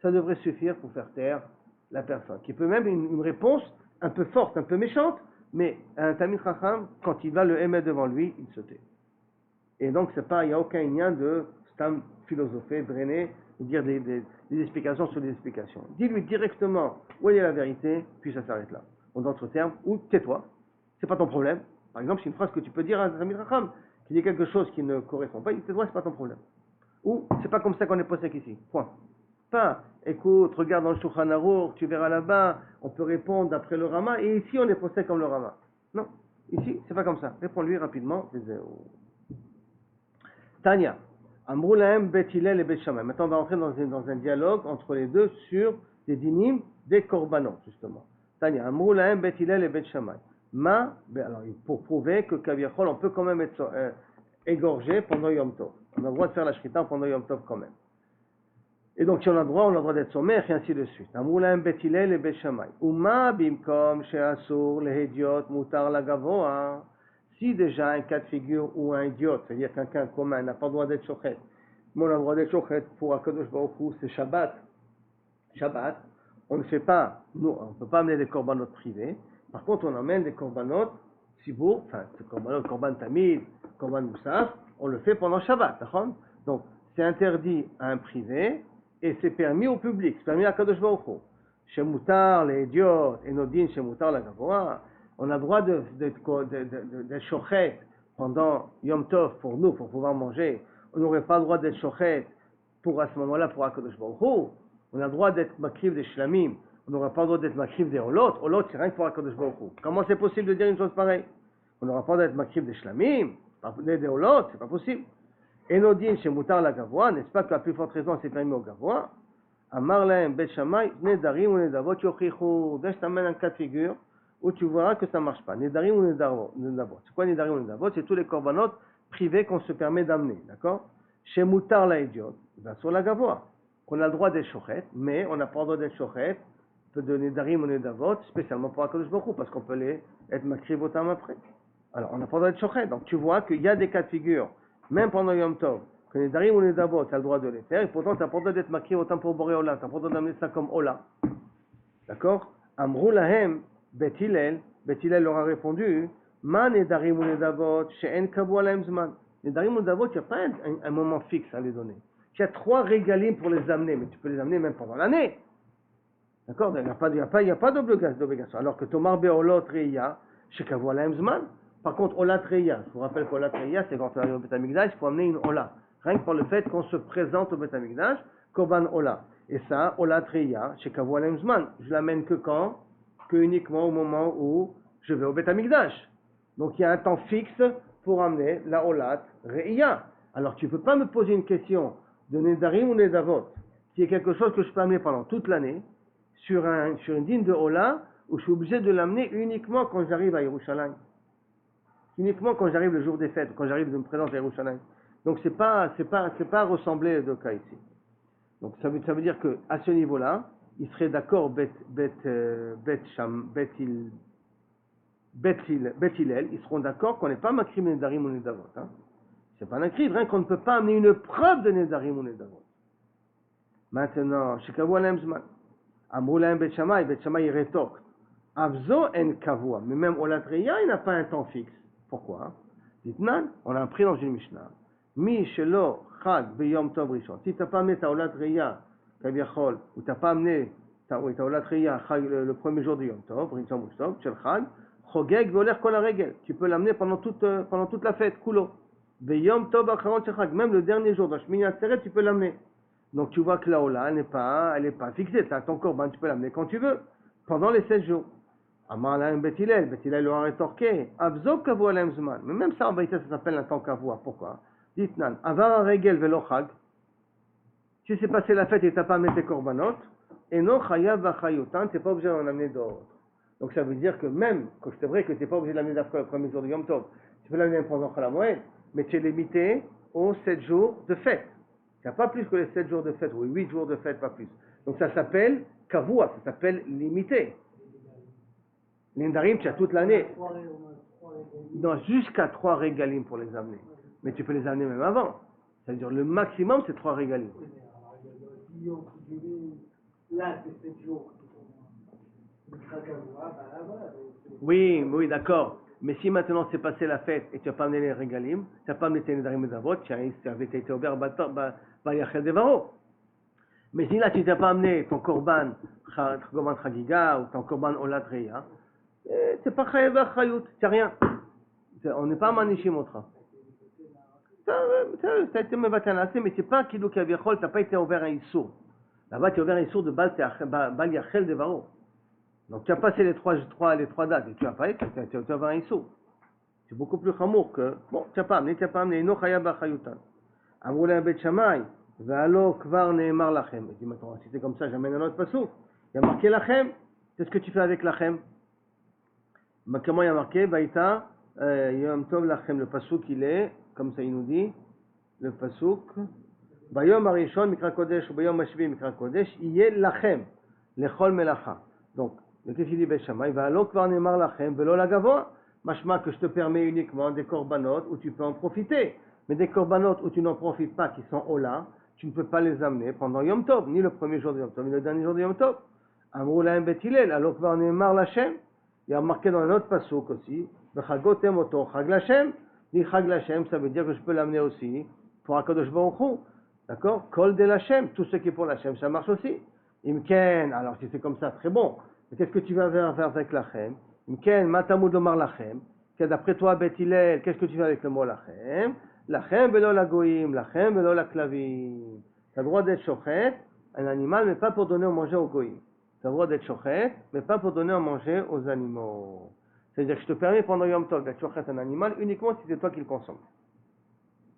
ça devrait suffire pour faire taire la personne. Qui peut même une réponse un peu forte, un peu méchante, mais un Tamid Chacham, quand il va le émettre devant lui, il se tait. Et donc, il n'y a aucun lien de stam philosopher, drainer, dire des explications sur des explications. Dis-lui directement où est la vérité, puis ça s'arrête là. En d'autres termes, ou tais-toi, c'est pas ton problème. Par exemple, c'est une phrase que tu peux dire à un Tamid Chacham qui dit quelque chose qui ne correspond pas, il tais-toi, c'est pas ton problème. Ou c'est pas comme ça qu'on est posé ici. Point. Pas, écoute, regarde dans le Shulchan Aruch, tu verras là-bas, on peut répondre d'après le Rama, et ici on est posé comme le Rama. Non, ici c'est pas comme ça. Réponds-lui rapidement. Tanya. Amroulahem Bet Hillel et Bet Shammai. Maintenant, on va entrer dans un dialogue entre les deux sur des dinim, des korbanot, justement. Tanya. Amroulahem Bet Hillel et Bet Shammai. Alors, pour prouver que Kaviachol, on peut quand même être égorgé pendant Yom Tov. On a le droit de faire la shrita pendant Yom Tov quand même. Et donc, si on a le droit d'être sommaire, et ainsi de suite. Amroulahem Bet Hillel et Bet Shammai. Uma bimkom she'asur lehediot mutar lagavoa. Si déjà un cas de figure ou un idiote, c'est-à-dire quelqu'un commun n'a pas le droit d'être shochet, mais on a le droit d'être shochet pour Akadosh Baruch Hu, c'est Shabbat. Shabbat, on ne fait pas, nous, on ne peut pas amener des korbanot privés. Par contre, on amène des korbanot sibour, enfin, c'est korban tamid, korban moussaf, on le fait pendant Shabbat. D'accord? Donc, c'est interdit à un privé et c'est permis au public, c'est permis à Akadosh Baruch Hu. Chez Moutar, les idiotes, et Nodin, chez Moutar, la Gavoa. On a le droit d'être shochet pendant Yom Tov pour nous, pour pouvoir manger. On n'aurait pas le droit d'être shochet pour à ce moment-là pour Akadosh Baruch Hu. On a le droit d'être makriv des shlamim. On n'aura pas le droit d'être makriv des olot. Olot, c'est rien que pour Akadosh Baruch Hu. Comment c'est possible de dire une chose pareille? On n'aura pas le droit d'être makriv des shlamim, des olot, c'est pas possible. Enodin chez Moutar la Gavoa, n'est-ce pas qu'à plus forte raison c'est permis au Gavoa? Amar lahem Bet Shammai, nedarim ou nedavot yochichu. Dès que je t'amène un cas de figure où tu verras que ça ne marche pas. Nedarim ou nedavot. C'est quoi Nedarim ou nedavot? C'est tous les korbanot privés qu'on se permet d'amener, d'accord? Chez Moutar la idiot, ben sur la Gavoa. On a le droit d'être shochet, mais on n'a pas le droit d'être shochet, peut donner Nedarim ou nedavot, spécialement pour Akadosh Baruch Hu, parce qu'on peut être makriv autant après. Alors, on n'a pas le droit d'être shochet. Donc, tu vois qu'il y a des cas de figure, même pendant Yom Tov, que Nedarim ou nedavot, tu as le droit de les faire, et pourtant, tu n'as pas le droit d'être makriv autant pour Boréola, tu n'as pas le droit d'amener ça comme Ola. D'accord? Amrou lahem, Bet Hillel leur a répondu, Ma nedarim ou nedavot, she'en kabu alahem zman. Nedarim ou nedavot, il n'y a pas un moment fixe à les donner. Il y a 3 régalim pour les amener, mais tu peux les amener même pendant l'année. D'accord? Il n'y a pas d'obligation. Alors que Tomar Be'olot Reya, chez kabu alahem zman. Par contre, Olat Reya, je vous rappelle qu'Olat Reya, c'est quand on arrive au Beth Amikdash, il faut amener une Ola. Rien que pour le fait qu'on se présente au Beth Amikdash, Korban Ola. Et ça, Olat Reya, chez kabu alahem zman. Je l'amène que quand? Que uniquement au moment où je vais au Beth Amikdash. Donc il y a un temps fixe pour amener la Olat Re'iyah. Alors tu ne peux pas me poser une question de Nedarim ou Nedavot, qui est quelque chose que je peux amener pendant toute l'année, sur une dîne de Ola, ou je suis obligé de l'amener uniquement quand j'arrive à Yerushalayim. Uniquement quand j'arrive le jour des fêtes, quand j'arrive de me présenter à Yerushalayim. Donc c'est pas ressembler de cas ici. Donc ça veut dire que à ce niveau-là, il serait d'accord Bet Hillel, ils seront d'accord qu'on n'est pas makrim nedarim ou nedavot. Hein. C'est pas un cri, rien qu'on ne peut pas amener une preuve de nedarim ou nedavot. Maintenant, shekavu alaim zman. Amrou lahem Bet Shammai il rétorque. Avzo en kavua. Mais même Olatreya, il n'a pas un temps fixe. Pourquoi? Ditnan, on l'a appris dans une Mishnah. Mi shelo chag beyom tov rishon. Si tu n'as pas amené ta Olatreya, kaviachol, ou tu n'as pas amené ta Olatreya le premier jour de Yom Tov, rishon rishon, shel chag, chogeg voler kol regel. Tu peux l'amener pendant toute la fête, kulo. Beyom tov acharon shel chag. Même le dernier jour de Shmini Atzeret, tu peux l'amener. Donc tu vois que la Ola, elle n'est pas fixée. Tu as ton corban, tu peux l'amener quand tu veux, pendant les 16 jours. Amar lahem Bet Hillel leur a rétorqué, Avzo kavu alahem zman. Mais même ça, en vérité, ça s'appelle un temps kavua. Pourquoi? Ditnan, avar regel velo chag. Si c'est passé la fête et tu n'as pas amené tes korbanot, et non chayav vachayutan, tu n'es pas obligé d'en amener d'autres. Donc ça veut dire que même, que c'est vrai que tu n'es pas obligé de l'amener d'Afka le premier jour de Yom Tov, tu peux l'amener pendant Chol HaMoed, mais tu es limité aux 7 jours de fête. Il n'y a pas plus que les 7 jours de fête, ou 8 jours de fête, pas plus. Donc ça s'appelle kavua, ça s'appelle limité. L'indarim, tu as toute l'année. Non, jusqu'à 3 régalim pour les amener. Mais tu peux les amener même avant. C'est-à-dire le maximum, c'est 3 régalim. Oui, d'accord. Mais si maintenant c'est passé la fête et tu n'as pas amené les régalim, tu n'as pas amené tes nedarim et zavot, tu avais été ouvert à Yachel Devaro. Mais si là tu n'as pas amené ton korban chagiga ou ton korban olatreya, c'est pas chayav achayut, c'est rien. On n'est pas manishim otra. Ça a été mevatanasé, mais c'est pas kidou kaviachol, tu n'as pas été ouvert à Issour. Là-bas tu es ouvert à Issour de Bal Yachel Devaro. Donc tu as passé les trois dates et tu n'as pas été, tu as ouvert à Issour. C'est beaucoup plus chamour que, bon, tu n'as pas amené, no chayav achayutan. Amrou lahem Bet Shammai. Ve'alo kvar ne'emar lachem. Il dit maintenant, si c'est comme ça, j'amène un autre passouk. Il y a marqué lachem. C'est ce que tu fais avec lachem. Mais comment il y a marqué? Baïta, yom tov lachem. Le passouk, il est, comme ça il nous dit, le passouk. Bayom arishon mikra kodesh, ou bayom hashvi mikra kodesh, yé lachem. Lechol melacha. Donc, qu'est-ce qu'il dit Bet Shammai? Ve'alo kvar ne'emar lachem. Ve'lo lagavoa. Mashma que je te permets uniquement des korbanot où tu peux en profiter. Mais des korbanot où tu n'en profites pas, qui sont ola, tu ne peux pas les amener pendant Yom Tov, ni le premier jour de Yom Tov, ni le dernier jour de Yom Tov. Amrou lahem Bet Hillel, alors que on est mar lachem, il y a marqué dans un autre passouk aussi, V'chagotem oto chag lachem, ni chag lachem, ça veut dire que je peux l'amener aussi pour Akadosh Baruch Hu, d'accord? Kol de lachem, tout ce qui est pour lachem, ça marche aussi. Imken, alors si c'est comme ça, très bon. Mais qu'est-ce que tu vas faire avec lachem? Imken, matamud omar lachem, d'après toi Bet Hillel, qu'est-ce que tu fais avec le mot lachem? Lachem velo la goïm, lachem velo la klavim. Tu as le droit d'être chochet, un animal, mais pas pour donner à manger aux goïm. Tu as le droit d'être chochet, mais pas pour donner à manger aux animaux. C'est-à-dire que je te permets pendant Yom Tov d'être chochet un animal uniquement si c'est toi qui le consommes.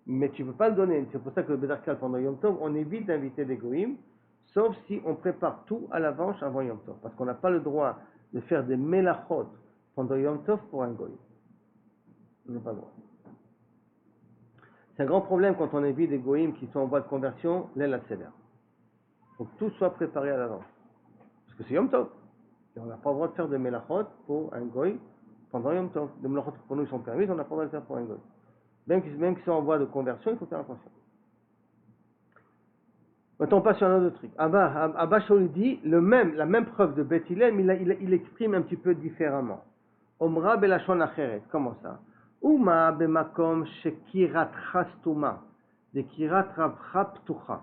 Mais tu ne peux pas le donner. C'est pour ça que le Bédarkal pendant Yom Tov, on évite d'inviter des goïm, sauf si on prépare tout à l'avance avant Yom Tov. Parce qu'on n'a pas le droit de faire des melachot pendant Yom Tov pour un goïm. On n'a pas le droit. C'est un grand problème quand on évite des goïms qui sont en voie de conversion, l'aile accélère. Il faut que tout soit préparé à l'avance. Parce que c'est Yom Tov. Et on n'a pas le droit de faire de melachot pour un goï pendant Yom Tov. Les melachot pour nous ils sont permis, on n'a pas le droit de le faire pour un goï. Même qu'ils sont en voie de conversion, il faut faire attention. Maintenant on passe sur un autre truc. Abba Shaul dit, la même preuve de Bet Hillel, mais il exprime un petit peu différemment. Omra belashon acheret. Comment ça? Uma bemakom shekirat chastuma, de kirat ravcha ptucha.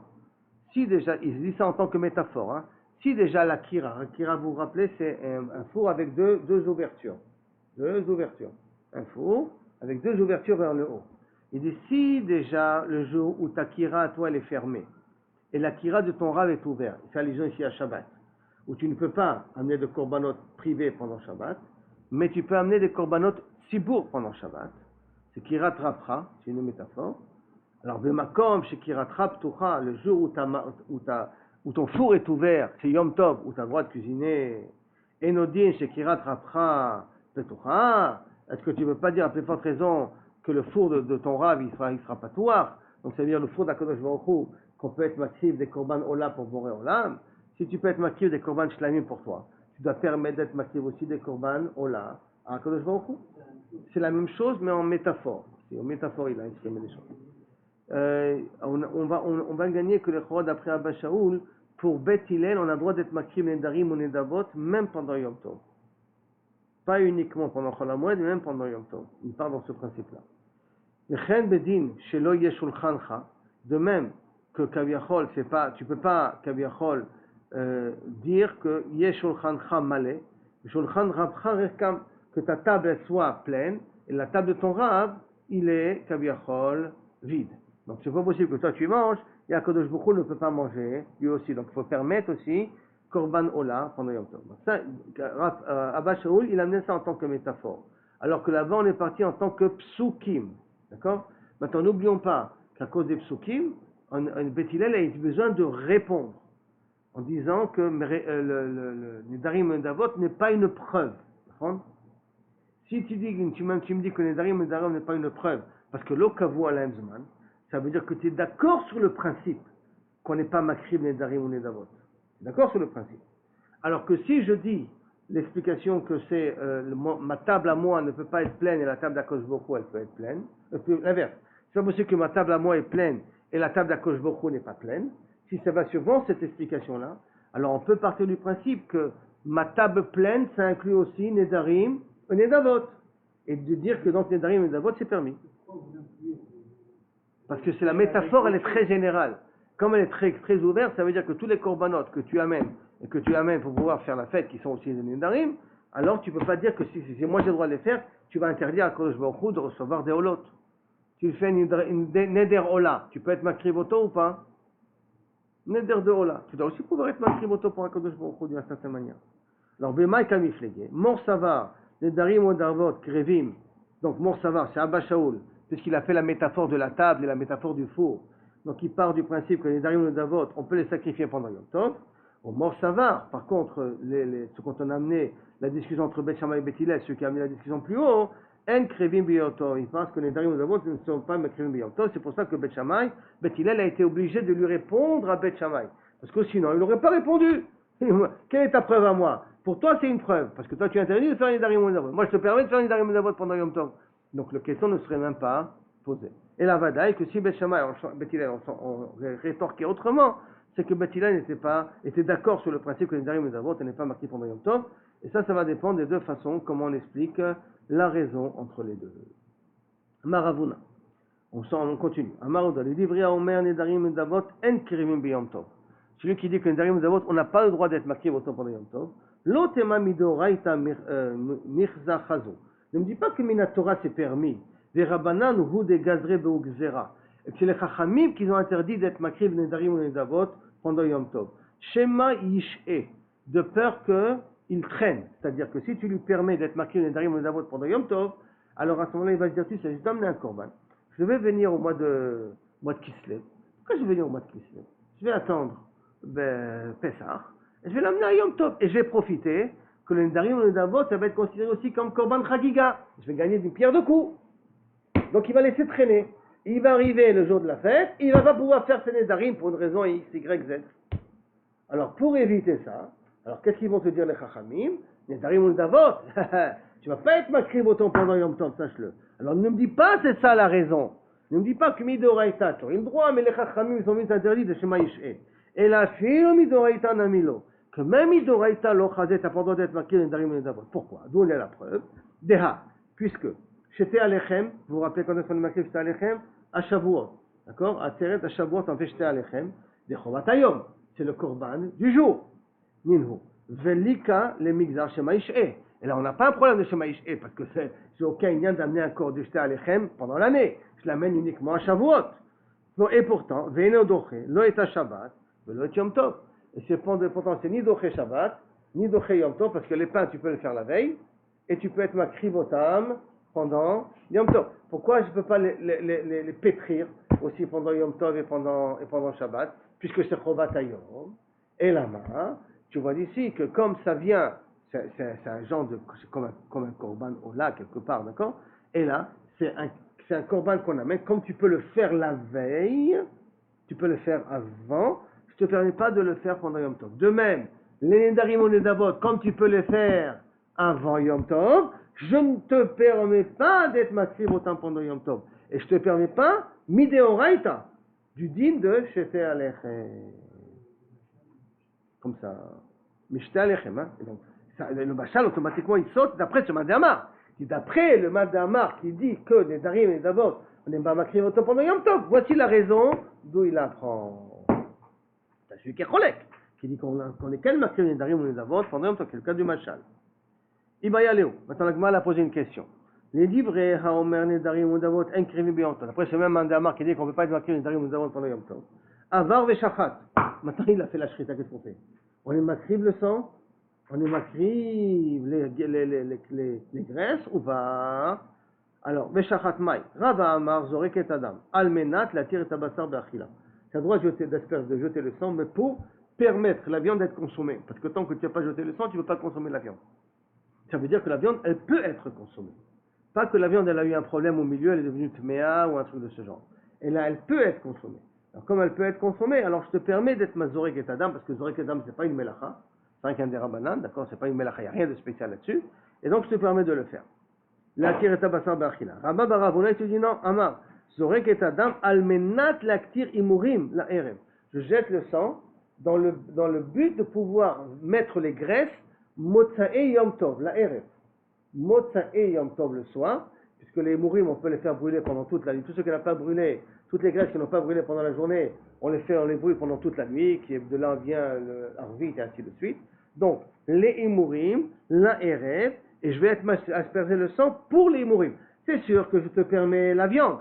Si déjà, il dit ça en tant que métaphore, hein. Si déjà la kira, vous vous rappelez, c'est un four avec deux ouvertures. Deux ouvertures. Un four avec deux ouvertures vers le haut. Il dit si déjà le jour où ta kira à toi elle est fermée et la kira de ton rav est ouverte, il fait allusion ici à Shabbat, où tu ne peux pas amener de korbanot privés pendant Shabbat, mais tu peux amener des korbanot Sibour pendant Shabbat, c'est Kirat Rapra, c'est une métaphore. Alors, Bemakom, chez Kirat Raptucha, le jour où ton four est ouvert, c'est Yom Tov, où tu as le droit de cuisiner Enodin shekirat rapcha petucha. Est-ce que tu ne veux pas dire à plus forte raison que le four de ton rave, il sera patouar? Donc ça veut dire le four d'Akadosh Baruch Hu, qu'on peut être makriv des korban ola pour Boré Olam. Si tu peux être makriv des korban shlamim pour toi, tu dois permettre d'être makriv aussi des korban ola à Akadosh Baruch Hu. C'est la même chose, mais en métaphore. En métaphore, il a exprimé des choses. On va gagner que les chorod d'après Abba Shaul, pour Bet Hillel, on a le droit d'être makriv nedarim ou nedavot, même pendant Yom Tov. Pas uniquement pendant Chol HaMoed, mais même pendant Yom Tov. Il part dans ce principe-là. De même que Kaviachol, c'est pas, tu peux pas Kaviachol dire que Yeshulchancha malé, Shulchan Rabcha Rekam, que ta table elle soit pleine et la table de ton Rav, il est Kaviachol vide. Donc c'est pas possible que toi tu manges et Akadosh Baruch Hu ne peut pas manger lui aussi. Donc il faut permettre aussi Korban Ola pendant Yom Tov. Ça, Abba Shaul, il amenait ça en tant que métaphore. Alors que là-bas on est parti en tant que psukim. D'accord? Maintenant, n'oublions pas qu'à cause des psukim, Beth Hillel a eu besoin de répondre en disant que le Nedarim et Nedavot n'est pas une preuve. Si tu me dis que Nedarim et Nedavot n'est pas une preuve, parce que l'Okavu à l'Emzman, ça veut dire que tu es d'accord sur le principe qu'on n'est pas Makriv Nedarim ou Nedavot. D'accord sur le principe. Alors que si je dis l'explication que c'est ma table à moi ne peut pas être pleine et la table d'Akadosh Baruch Hu elle peut être pleine, l'inverse. C'est pas possible que ma table à moi est pleine et la table d'Akadosh Baruch Hu n'est pas pleine. Si ça va suivant cette explication-là, alors on peut partir du principe que ma table pleine, ça inclut aussi Nedarim et Nedavot. Et de dire que donc Nedarim et Nedavot c'est permis. Parce que c'est la métaphore, elle est très générale. Comme elle est très, très ouverte, ça veut dire que tous les corbanotes que tu amènes et que tu amènes pour pouvoir faire la fête, qui sont aussi des Nedarim, alors tu ne peux pas dire que si moi j'ai le droit de les faire, tu vas interdire à Kodesh Baruch Hu de recevoir des holotes. Tu fais une Neder Ola, tu peux être Makrivoto ou pas? Neder de Ola, tu dois aussi pouvoir être Makrivoto pour un Kodesh Baruch Hu d'une certaine manière. Alors, Bemaï Kamiflege, Mor Savar, Nedarim Odarvot, Krevim, donc Mor Savar, c'est Abba Shaul, puisqu'il a fait la métaphore de la table et la métaphore du four. Donc il part du principe que les Nedarim Odarvot, on peut les sacrifier pendant Yom Tov. Au Mor Savar, par contre, ce qu'on a amené, la discussion entre Beth Shammai et Beth Hillel, ceux qui ont amené la discussion plus haut, En Krevim Biyoto, il pense que les Nedarim Odarvot ne sont pas Krevim Biyoto, c'est pour ça que Beth Shammai, Beth Hillel a été obligé de lui répondre à Beth Shammai. Parce que sinon, il n'aurait pas répondu. Quelle est ta preuve à moi? Pour toi, c'est une preuve, parce que toi, tu es interdit de faire Nedarim Odarvot. Moi, je te permets de faire Nedarim Odarvot pendant Yom Tov. Donc, la question ne serait même pas posée. Et la vadaï, que si Beth Shammai, Beth Hillel, on rétorquait autrement, c'est que Beth Hillel était d'accord sur le principe que les Nedarim Odarvot n'est pas marqué pendant Yom Tov. Et ça va dépendre des deux façons, comment on explique la raison entre les deux. Maravuna. On continue. Amarouda, les livres à Omer, Nedarim Odarvot, en Krivim Biyom Tov. Celui qui dit que les Nedarim Odarvot, on n'a pas le droit d'être marqué pendant Yom Tov. L'otema midoraita mirza chazo. Ne me dis pas que Minatora c'est permis. Les Rabbanan ou des gazre beugzera. Et que c'est les Chachamim qui ont interdit d'être makriv Nedarim ou Nedavot pendant Yom Tov. Shema yish'e. De peur qu'il traîne. C'est-à-dire que si tu lui permets d'être makriv Nedarim ou Nedavot pendant Yom Tov, alors à ce moment-là il va se dire tu sais, je dois amener un korban. Je vais venir au mois de Kislev. Pourquoi je vais venir au mois de Kislev? Je vais attendre Pessah. Et je vais l'amener à Yom Tov. Et je vais profiter que le Nedarim ou le Nedavot, ça va être considéré aussi comme Korban Chagiga. Je vais gagner d'une pierre deux coups. Donc il va laisser traîner. Il va arriver le jour de la fête, il ne va pas pouvoir faire ses Nedarim pour une raison X, Y, Z. Alors pour éviter ça, alors qu'est-ce qu'ils vont te dire les Chachamim? Nedarim ou Nedavot, tu ne vas pas être makriv autant pendant Yom Tov, sache-le. Alors ne me dis pas c'est ça la raison. Ne me dis pas que Midoraïta, tu as le droit, mais les Chachamim ils sont mis interdits de Shema Yish'e. Et la fille Midoraïta Namilo. Que même Midoraïta l'Ochazet a pas le droit d'être marqué Nedarim ou Nedavot. Pourquoi? D'où il y a la preuve. Deha, puisque Shete Alechem, vous vous rappelez quand est-ce qu'on est marqué Shete Alechem? À Shavuot. D'accord? À Tseret, à Shavuot, on fait Shete Alechem. De Chovat Hayom. C'est le Korban du jour. Ninhu. Velika le Migzar Shema Yish'e. Et là, on n'a pas un problème de Shema Yish'e, parce que c'est aucun lien d'amener un corps de Shete Alechem pendant l'année. Je l'amène uniquement à Shavuot. Et pourtant, Ve'eno Doche, Lo et Shabbat, Lo et Yom Tov. Et c'est pourtant, c'est ni Doche Shabbat, ni Doche Yom Tov, parce que les pains, tu peux le faire la veille, et tu peux être makrivotam pendant Yom Tov. Pourquoi je ne peux pas les pétrir aussi pendant Yom Tov et pendant Shabbat, puisque c'est Chovat Hayom. Et là-bas, tu vois d'ici que comme ça vient c'est un genre de, c'est comme un korban au lac quelque part, d'accord? Et là, c'est un korban qu'on amène, comme tu peux le faire la veille, tu peux le faire avant, je ne te permets pas de le faire pendant Yom Tov. De même, les Nedarim ou les Nedavot, comme tu peux les faire avant Yom Tov, je ne te permets pas d'être massive autant pendant Yom Tov. Et je ne te permets pas, mideoraita, du din de Shete Alechem. Comme ça. Mishte Alechem, hein. Et donc, le Bachal, automatiquement, il saute d'après ce Madamar. D'après le Madamar qui dit que les Nedarim et les Nedavot, on n'est pas massive autant pendant Yom Tov. Voici la raison d'où il apprend. C'est celui qui est Cholek, qui dit qu'on est quel massive les Nedarim ou les Nedavot pendant Yom Tov, c'est le cas du Machal. Ibaya Léo. Maintenant, la Gemara a posé une question. Les livres Haomer Nedarim Udavot inscrivés bien. Après, c'est même un Damar qui dit qu'on ne peut pas être marqué Nedarim Udavot pendant Yom Tov. Avar Veshachat. Maintenant, il a fait la shrita. Qu'est-ce qu'on fait? On est macrive le sang? On est macrive les graisses ou pas? Alors, Veshachat Mai. Rava Amar Zoreket Adam. Almenat la tire tabasar be'achila. Tu as le droit de jeter le sang, mais pour permettre la viande d'être consommée. Parce que tant que tu n'as pas jeté le sang, tu ne peux pas consommer la viande. Ça veut dire que la viande, elle peut être consommée. Pas que la viande, elle a eu un problème au milieu, elle est devenue tméa ou un truc de ce genre. Et là, elle peut être consommée. Alors, comme elle peut être consommée, alors je te permets d'être ma zorek et adam, parce que zorek et adam, c'est pas une melacha, c'est un derabanan, d'accord, c'est pas une melacha, il n'y a rien de spécial là-dessus. Et donc, je te permets de le faire. La tir et tabasar ba'achila. Rabba baravona, il te dit non, amar, zorek et adam, almenat laktir imurim, la erev. Je jette le sang dans le but de pouvoir mettre les graisses Motsae Yom Tov, la Erev. Motsae Yom Tov le soir, puisque les mourim, on peut les faire brûler pendant toute la nuit. Tous ceux qui n'ont pas brûlé, toutes les graisses qui n'ont pas brûlé pendant la journée, on les brûle pendant toute la nuit, qui de là vient le Arvit et ainsi de suite. Donc, les Imurim, la Erev, et je vais asperger le sang pour les Imurim. C'est sûr que je te permets la viande.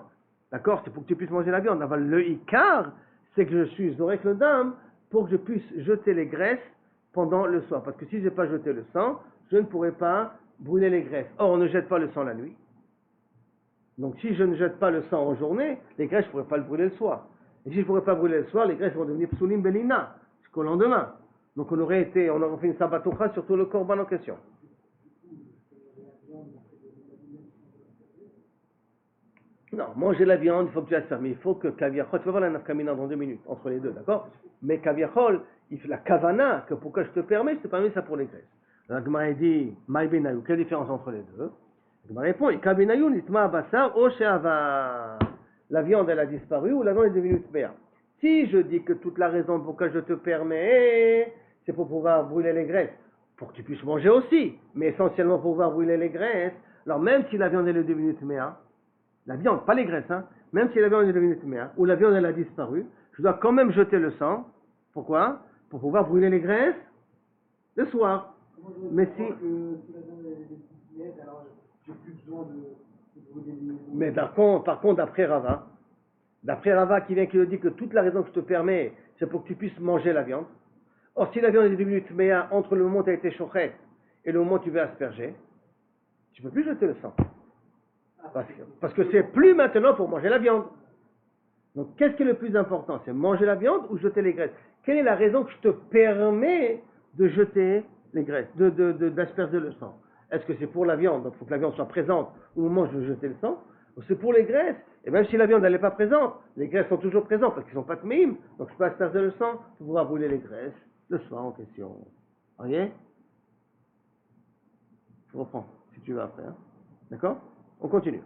D'accord? C'est pour que tu puisses manger la viande. Alors, le Ikar, c'est que je suis Zorek le Dam pour que je puisse jeter les graisses pendant le soir. Parce que si je n'ai pas jeté le sang, je ne pourrai pas brûler les graisses. Or, on ne jette pas le sang la nuit. Donc, si je ne jette pas le sang en journée, les graisses, je ne pourrai pas le brûler le soir. Et si je ne pourrais pas brûler le soir, les graisses vont devenir psulim belina jusqu'au lendemain. Donc, on aurait fait une sabatoucha sur tout le korban en question. Non, manger la viande, il faut que tu la fermes. Il faut que kaviachol, tu vas voir la nafkamina dans 2 minutes, entre les deux, d'accord? Mais kaviachol, la kavana, que pourquoi je te permets ça pour les graisses. La Gemara dit, maï benayou, quelle différence entre les deux? La Gemara répond, ka benayou nitma basar o she'ava. La viande, elle a disparu ou la viande est devenue tmea. Si je dis que toute la raison pour laquelle je te permets, c'est pour pouvoir brûler les graisses, pour que tu puisses manger aussi, mais essentiellement pour pouvoir brûler les graisses, alors même si la viande, elle est devenue tmea, la viande, pas les graisses, hein. Même si la viande est devenue tméa, ou la viande elle a disparu, je dois quand même jeter le sang. Pourquoi? Pour pouvoir brûler les graisses le soir. Mais si... la viande est nette, alors j'ai plus besoin de brûler les... Mais par contre, d'après Rava qui dit que toute la raison que je te permets, c'est pour que tu puisses manger la viande. Or, si la viande est devenue tméa entre le moment où tu as été chochet et le moment où tu veux asperger, tu ne peux plus jeter le sang. Parce que c'est plus maintenant pour manger la viande. Donc, qu'est-ce qui est le plus important? C'est manger la viande ou jeter les graisses? Quelle est la raison que je te permets de jeter les graisses, d'asperger le sang? Est-ce que c'est pour la viande? Donc, il faut que la viande soit présente au moment où je veux jeter le sang. Ou c'est pour les graisses? Et même si la viande n'est pas présente, les graisses sont toujours présentes parce qu'ils ne sont pas tméim. Donc, je peux asperger le sang pour pouvoir brûler les graisses le soir en question. Vous voyez? Je reprends, si tu veux après. Hein? D'accord? On continue.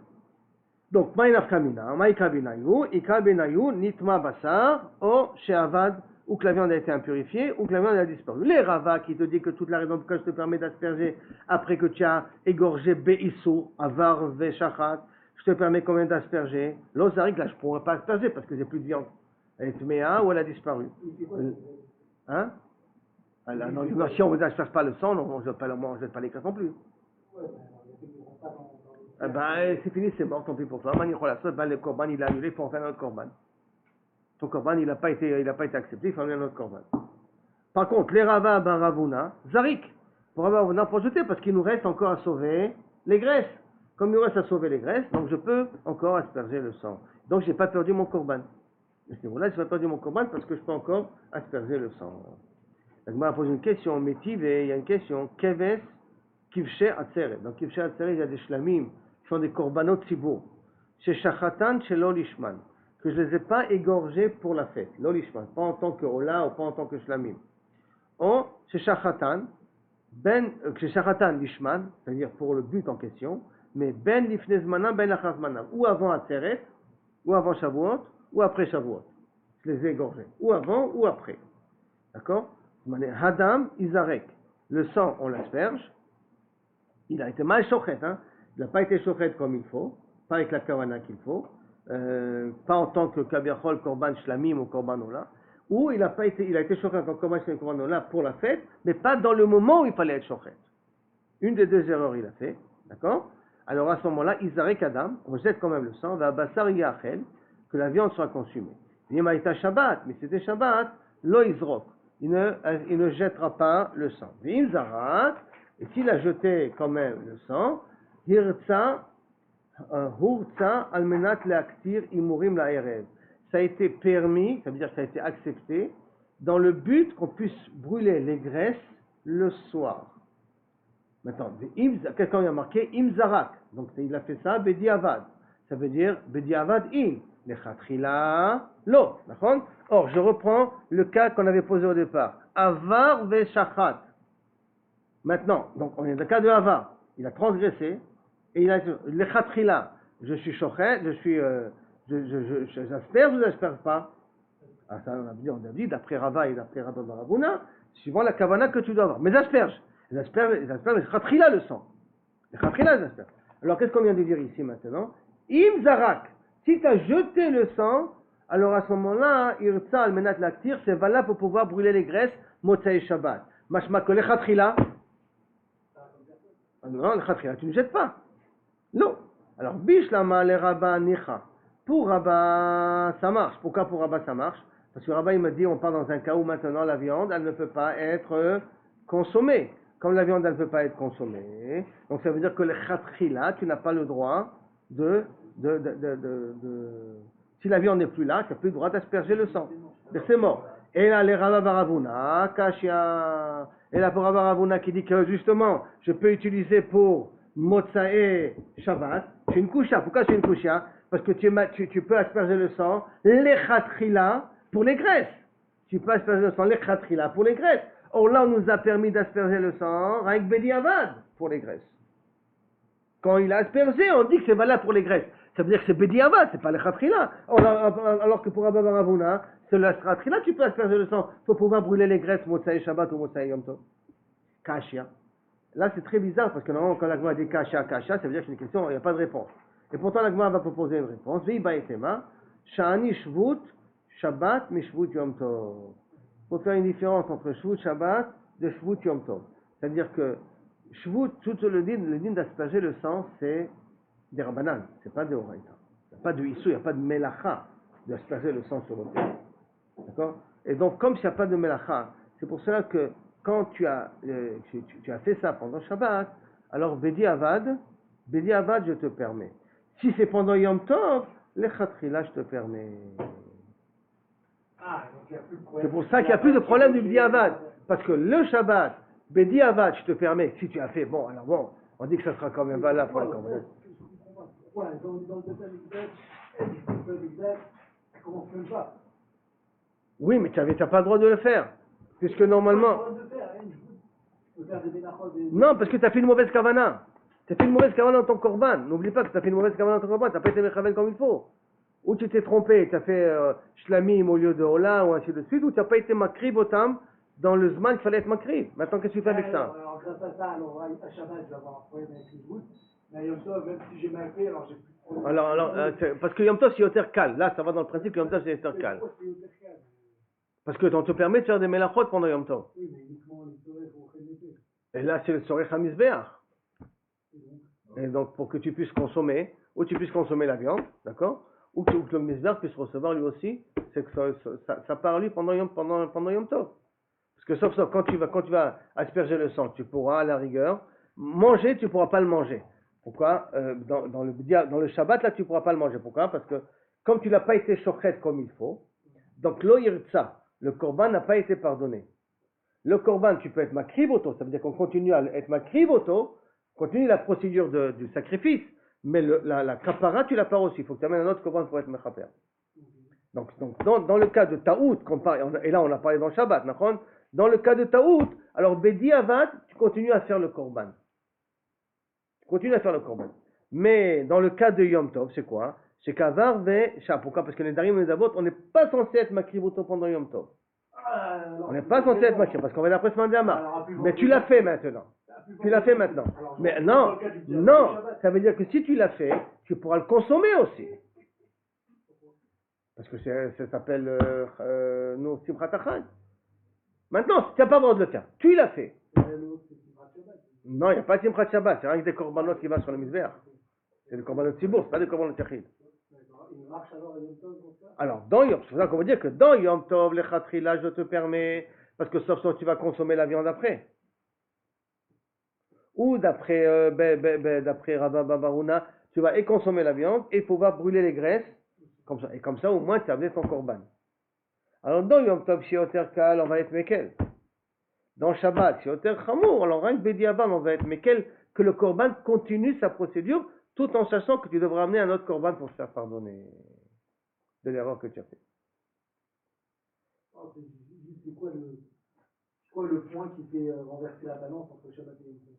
Donc, Maïnaf Kamina, Maïka Benayu, Ika Benayu, Nitma Basar, O Sheavad, ou que la viande a été impurifiée, ou que la viande a disparu. Les Rava qui te dit que toute la raison pour laquelle je te permets d'asperger après que tu as égorgé Beissou, Avar Veshachat, je te permets combien d'asperger? L'Ozarik, là, je ne pourrais pas asperger parce que j'ai plus de viande. Elle est tméa ou elle a disparu. Hein? Alors, non, si on ne asperge pas le sang, on ne jette pas les graisses non plus. Eh ben, c'est fini, c'est mort, tant pis pour toi. Le korban, il a annulé, il faut en faire un autre korban. Ton korban, il n'a pas été accepté, il faut en faire un autre korban. Par contre, les Rava ben Ravuna, Zarik, pour Ravuna, pour jeter, parce qu'il nous reste encore à sauver les graisses. Comme il nous reste à sauver les graisses, donc je peux encore asperger le sang. Donc, je n'ai pas perdu mon korban. À ce niveau-là, je n'ai pas perdu mon korban parce que je peux encore asperger le sang. Donc, moi, je pose une question, métive, et il y a une question, Keves Kivshe Atzeret. Dans Kivshe Atzeret, il y a des shlamim qui sont des korbanot tzibour. Chez Shachatan, chez Lolishman. Que je ne les ai pas égorgés pour la fête. Lolishman. Pas en tant que Ola ou pas en tant que shlamim. Ou chez Shachatan, chez Shachatan Lishman, c'est-à-dire pour le but en question, mais ben lifnei zmanam, ben lachar zmanam. Ou avant Atzeret, ou avant Shavuot, ou après Shavuot. Je les ai égorgés. Ou avant, ou après. D'accord? Hadam, Izarek. Le sang, on l'asperge. Il a été mal shochet, hein? Il n'a pas été shochet comme il faut, pas avec la kavana qu'il faut, pas en tant que kabirchol, korban shlamim ou korban ola, ou il a été shochet en tant que korban shlamim, korban ola pour la fête, mais pas dans le moment où il fallait être shochet. Une des deux erreurs il a fait, d'accord? Alors à ce moment-là, Izarek Adam, on jette quand même le sang, va basar yachel, que la viande soit consumée. Yemaïta Shabbat, mais c'était Shabbat, lo izrok. Il ne jettera pas le sang. Vim zarat, et s'il a jeté quand même le sang, hirtza, hurtza, almenat leaktir imurim laerev. Ça a été permis, ça veut dire que ça a été accepté, dans le but qu'on puisse brûler les graisses le soir. Maintenant, quelqu'un y a marqué imzarak, donc il a fait ça, bediavad. Ça veut dire bediavad in. Lechatchila lo, d'accord? Or, je reprends le cas qu'on avait posé au départ. Avar veshachat. Maintenant, donc on est dans le cas de Avar. Il a transgressé et il a dit lechatchila. Je suis shochet, j'asperge ou j'asperge pas? Ah, ça on a dit d'après Rava et d'après Rabba Barabuna, suivant la kavana que tu dois avoir. Mais j'asperge. J'asperge lechatchila le sang. Lechatchila j'asperge. Alors qu'est-ce qu'on vient de dire ici maintenant? Imzarak. Si tu as jeté le sang, alors à ce moment-là, irtza almenat laktir, c'est valable pour pouvoir brûler les graisses, motzei Shabbat. Mashma que lechatchila. Non, lechatchila, tu ne jettes pas. Non. Alors, bishlama le Rabba nicha. Pour Rabba, ça marche. Pourquoi pour Rabba, ça marche? Parce que Rabba, il m'a dit, on part dans un cas où maintenant la viande, elle ne peut pas être consommée. Comme la viande, elle ne peut pas être consommée, donc ça veut dire que lechatchila, tu n'as pas le droit si la viande n'est plus là, tu n'as plus le droit d'asperger le sang. C'est mort. Et là, les Rabba Baravuna, Kashia. Et là, pour Rabba Baravuna qui dit que justement, je peux utiliser pour Motsae Shabbat. C'est une kusha. Pourquoi c'est une kusha? Parce que tu peux asperger le sang, lechatchila, pour les graisses. Tu peux asperger le sang, lechatchila, pour les graisses. Or là, on nous a permis d'asperger le sang avec Bediavad, pour les graisses. Quand il a aspergé, on dit que c'est valable pour les graisses. Ça veut dire que c'est Bediavad, c'est pas le Khatrila. Alors que pour Abba Baravuna, c'est le Khatrila, tu peux asperger le sang pour pouvoir brûler les graisses, Motsaï Shabbat ou Motsaï Yom Tov. Kashia. Là, c'est très bizarre parce que normalement, quand la Gemara dit Kashia, ça veut dire que c'est une question, il n'y a pas de réponse. Et pourtant, la Gemara va proposer une réponse. Vi Baïtema, Shani Shvut, Shabbat, Mishvut Yom Tov. Pour faire une différence entre Shvut Shabbat et Shvut Yom Tov. C'est-à-dire que Shvut, tout le din d'asperger le sang, c'est des Rabbanan, c'est pas des Oraïta. Il n'y a pas de Issou, il n'y a pas de Melacha d'asperger le sang sur le pied. D'accord? Et donc, comme il n'y a pas de Melacha, c'est pour cela que quand tu as fait ça pendant Shabbat, alors Bediavad, je te permets. Si c'est pendant Yom Tov, Lechatchila, je te permets. C'est pour ça qu'il n'y a plus de problème du Bediavad. Parce que le Shabbat, Bediavad, je te permets. Si tu as fait, bon, alors bon, on dit que ça sera quand même valable pour la commande. Ouais, dans le détail exact, ça commence même pas. Oui, mais tu n'as pas le droit de le faire. Puisque normalement. Non, parce que tu as fait une mauvaise kavana. Tu as fait une mauvaise kavana dans ton korban. N'oublie pas que tu as fait une mauvaise kavana dans ton korban. Tu n'as pas été mechavel comme il faut. Ou tu t'es trompé, tu as fait shlamim au lieu de hola, ou ainsi de suite, ou tu n'as pas été makrib otam dans le zman qu'il fallait être makrib. Maintenant, qu'est-ce que tu fais avec ça? Alors, grâce à ça, alors, à Shabbat, je vais avoir un problème avec les gouttes. Mais Yom Tov, même si j'ai mal fait, alors j'ai plus de problème. Alors, parce que Yom Tov, c'est yoter kal. Là, ça va dans le principe que Yom Tov, c'est yoter kal. Parce que on te permet de faire des melachot pendant Yom Tov. Oui, mais uniquement les soirées pour reconnaître. Et là, c'est le sorech hamizbeach. Et donc, pour que tu puisses consommer, ou tu puisses consommer la viande, d'accord? Ou que le mizbeach puisse recevoir lui aussi, c'est que ça part lui pendant Yom Tov. Parce que sauf quand tu vas asperger le sang, tu pourras à la rigueur manger, tu ne pourras pas le manger. Pourquoi? Dans le Shabbat, là, tu ne pourras pas le manger. Pourquoi? Parce que comme tu n'as pas été shochet comme il faut, donc lo yirtza, le korban n'a pas été pardonné. Le korban, tu peux être makriboto, ça veut dire qu'on continue à être makriboto, Continue la procédure du sacrifice, mais la kapara, tu la pars aussi. Il faut que tu amènes un autre korban pour être mechaper. Donc dans le cas de Taout, et là on a parlé dans le Shabbat, dans le cas de Taout, alors Bedi Avad, tu continues à faire le korban. Tu continues à faire le korban. Mais dans le cas de Yom Tov, c'est quoi? C'est qu'Avar pourquoi? Parce que les Darim et les Avot, on n'est pas censé être Makrivoto pendant Yom Tov. On n'est pas censé être Makrivoto, parce qu'on va d'après ce Mandéama. Mais tu l'as fait maintenant. Tu l'as fait maintenant. Mais non, ça veut dire que si tu l'as fait, tu pourras le consommer aussi. Parce que ça s'appelle Simchat Achag. Maintenant, tu n'as pas le droit de le faire. Tu l'as fait. Non, il n'y a pas de Simchat Shabbat. C'est rien que des korbanot qui vont sur le misbéach. C'est des korbanot Tzibour, c'est pas des korbanot Yachid. Alors, c'est pour ça qu'on va dire que dans Yom Tov, le Khatrila, je te permets, parce que sauf si tu vas consommer la viande après. Ou d'après Rabba Babaruna, tu vas et consommer la viande et pouvoir brûler les graisses, comme ça. Et comme ça, au moins, tu as amené ton korban. Alors, dans Yom Tov, chez Oter Kal, on va être Mekel. Dans Shabbat, chez Oter Chamour, alors rien que Bediavan, on va être Mekel, que le korban continue sa procédure, tout en sachant que tu devras amener un autre korban pour se faire pardonner de l'erreur que tu as fait. C'est quoi le point qui fait renverser la balance entre Shabbat et Yom Tov?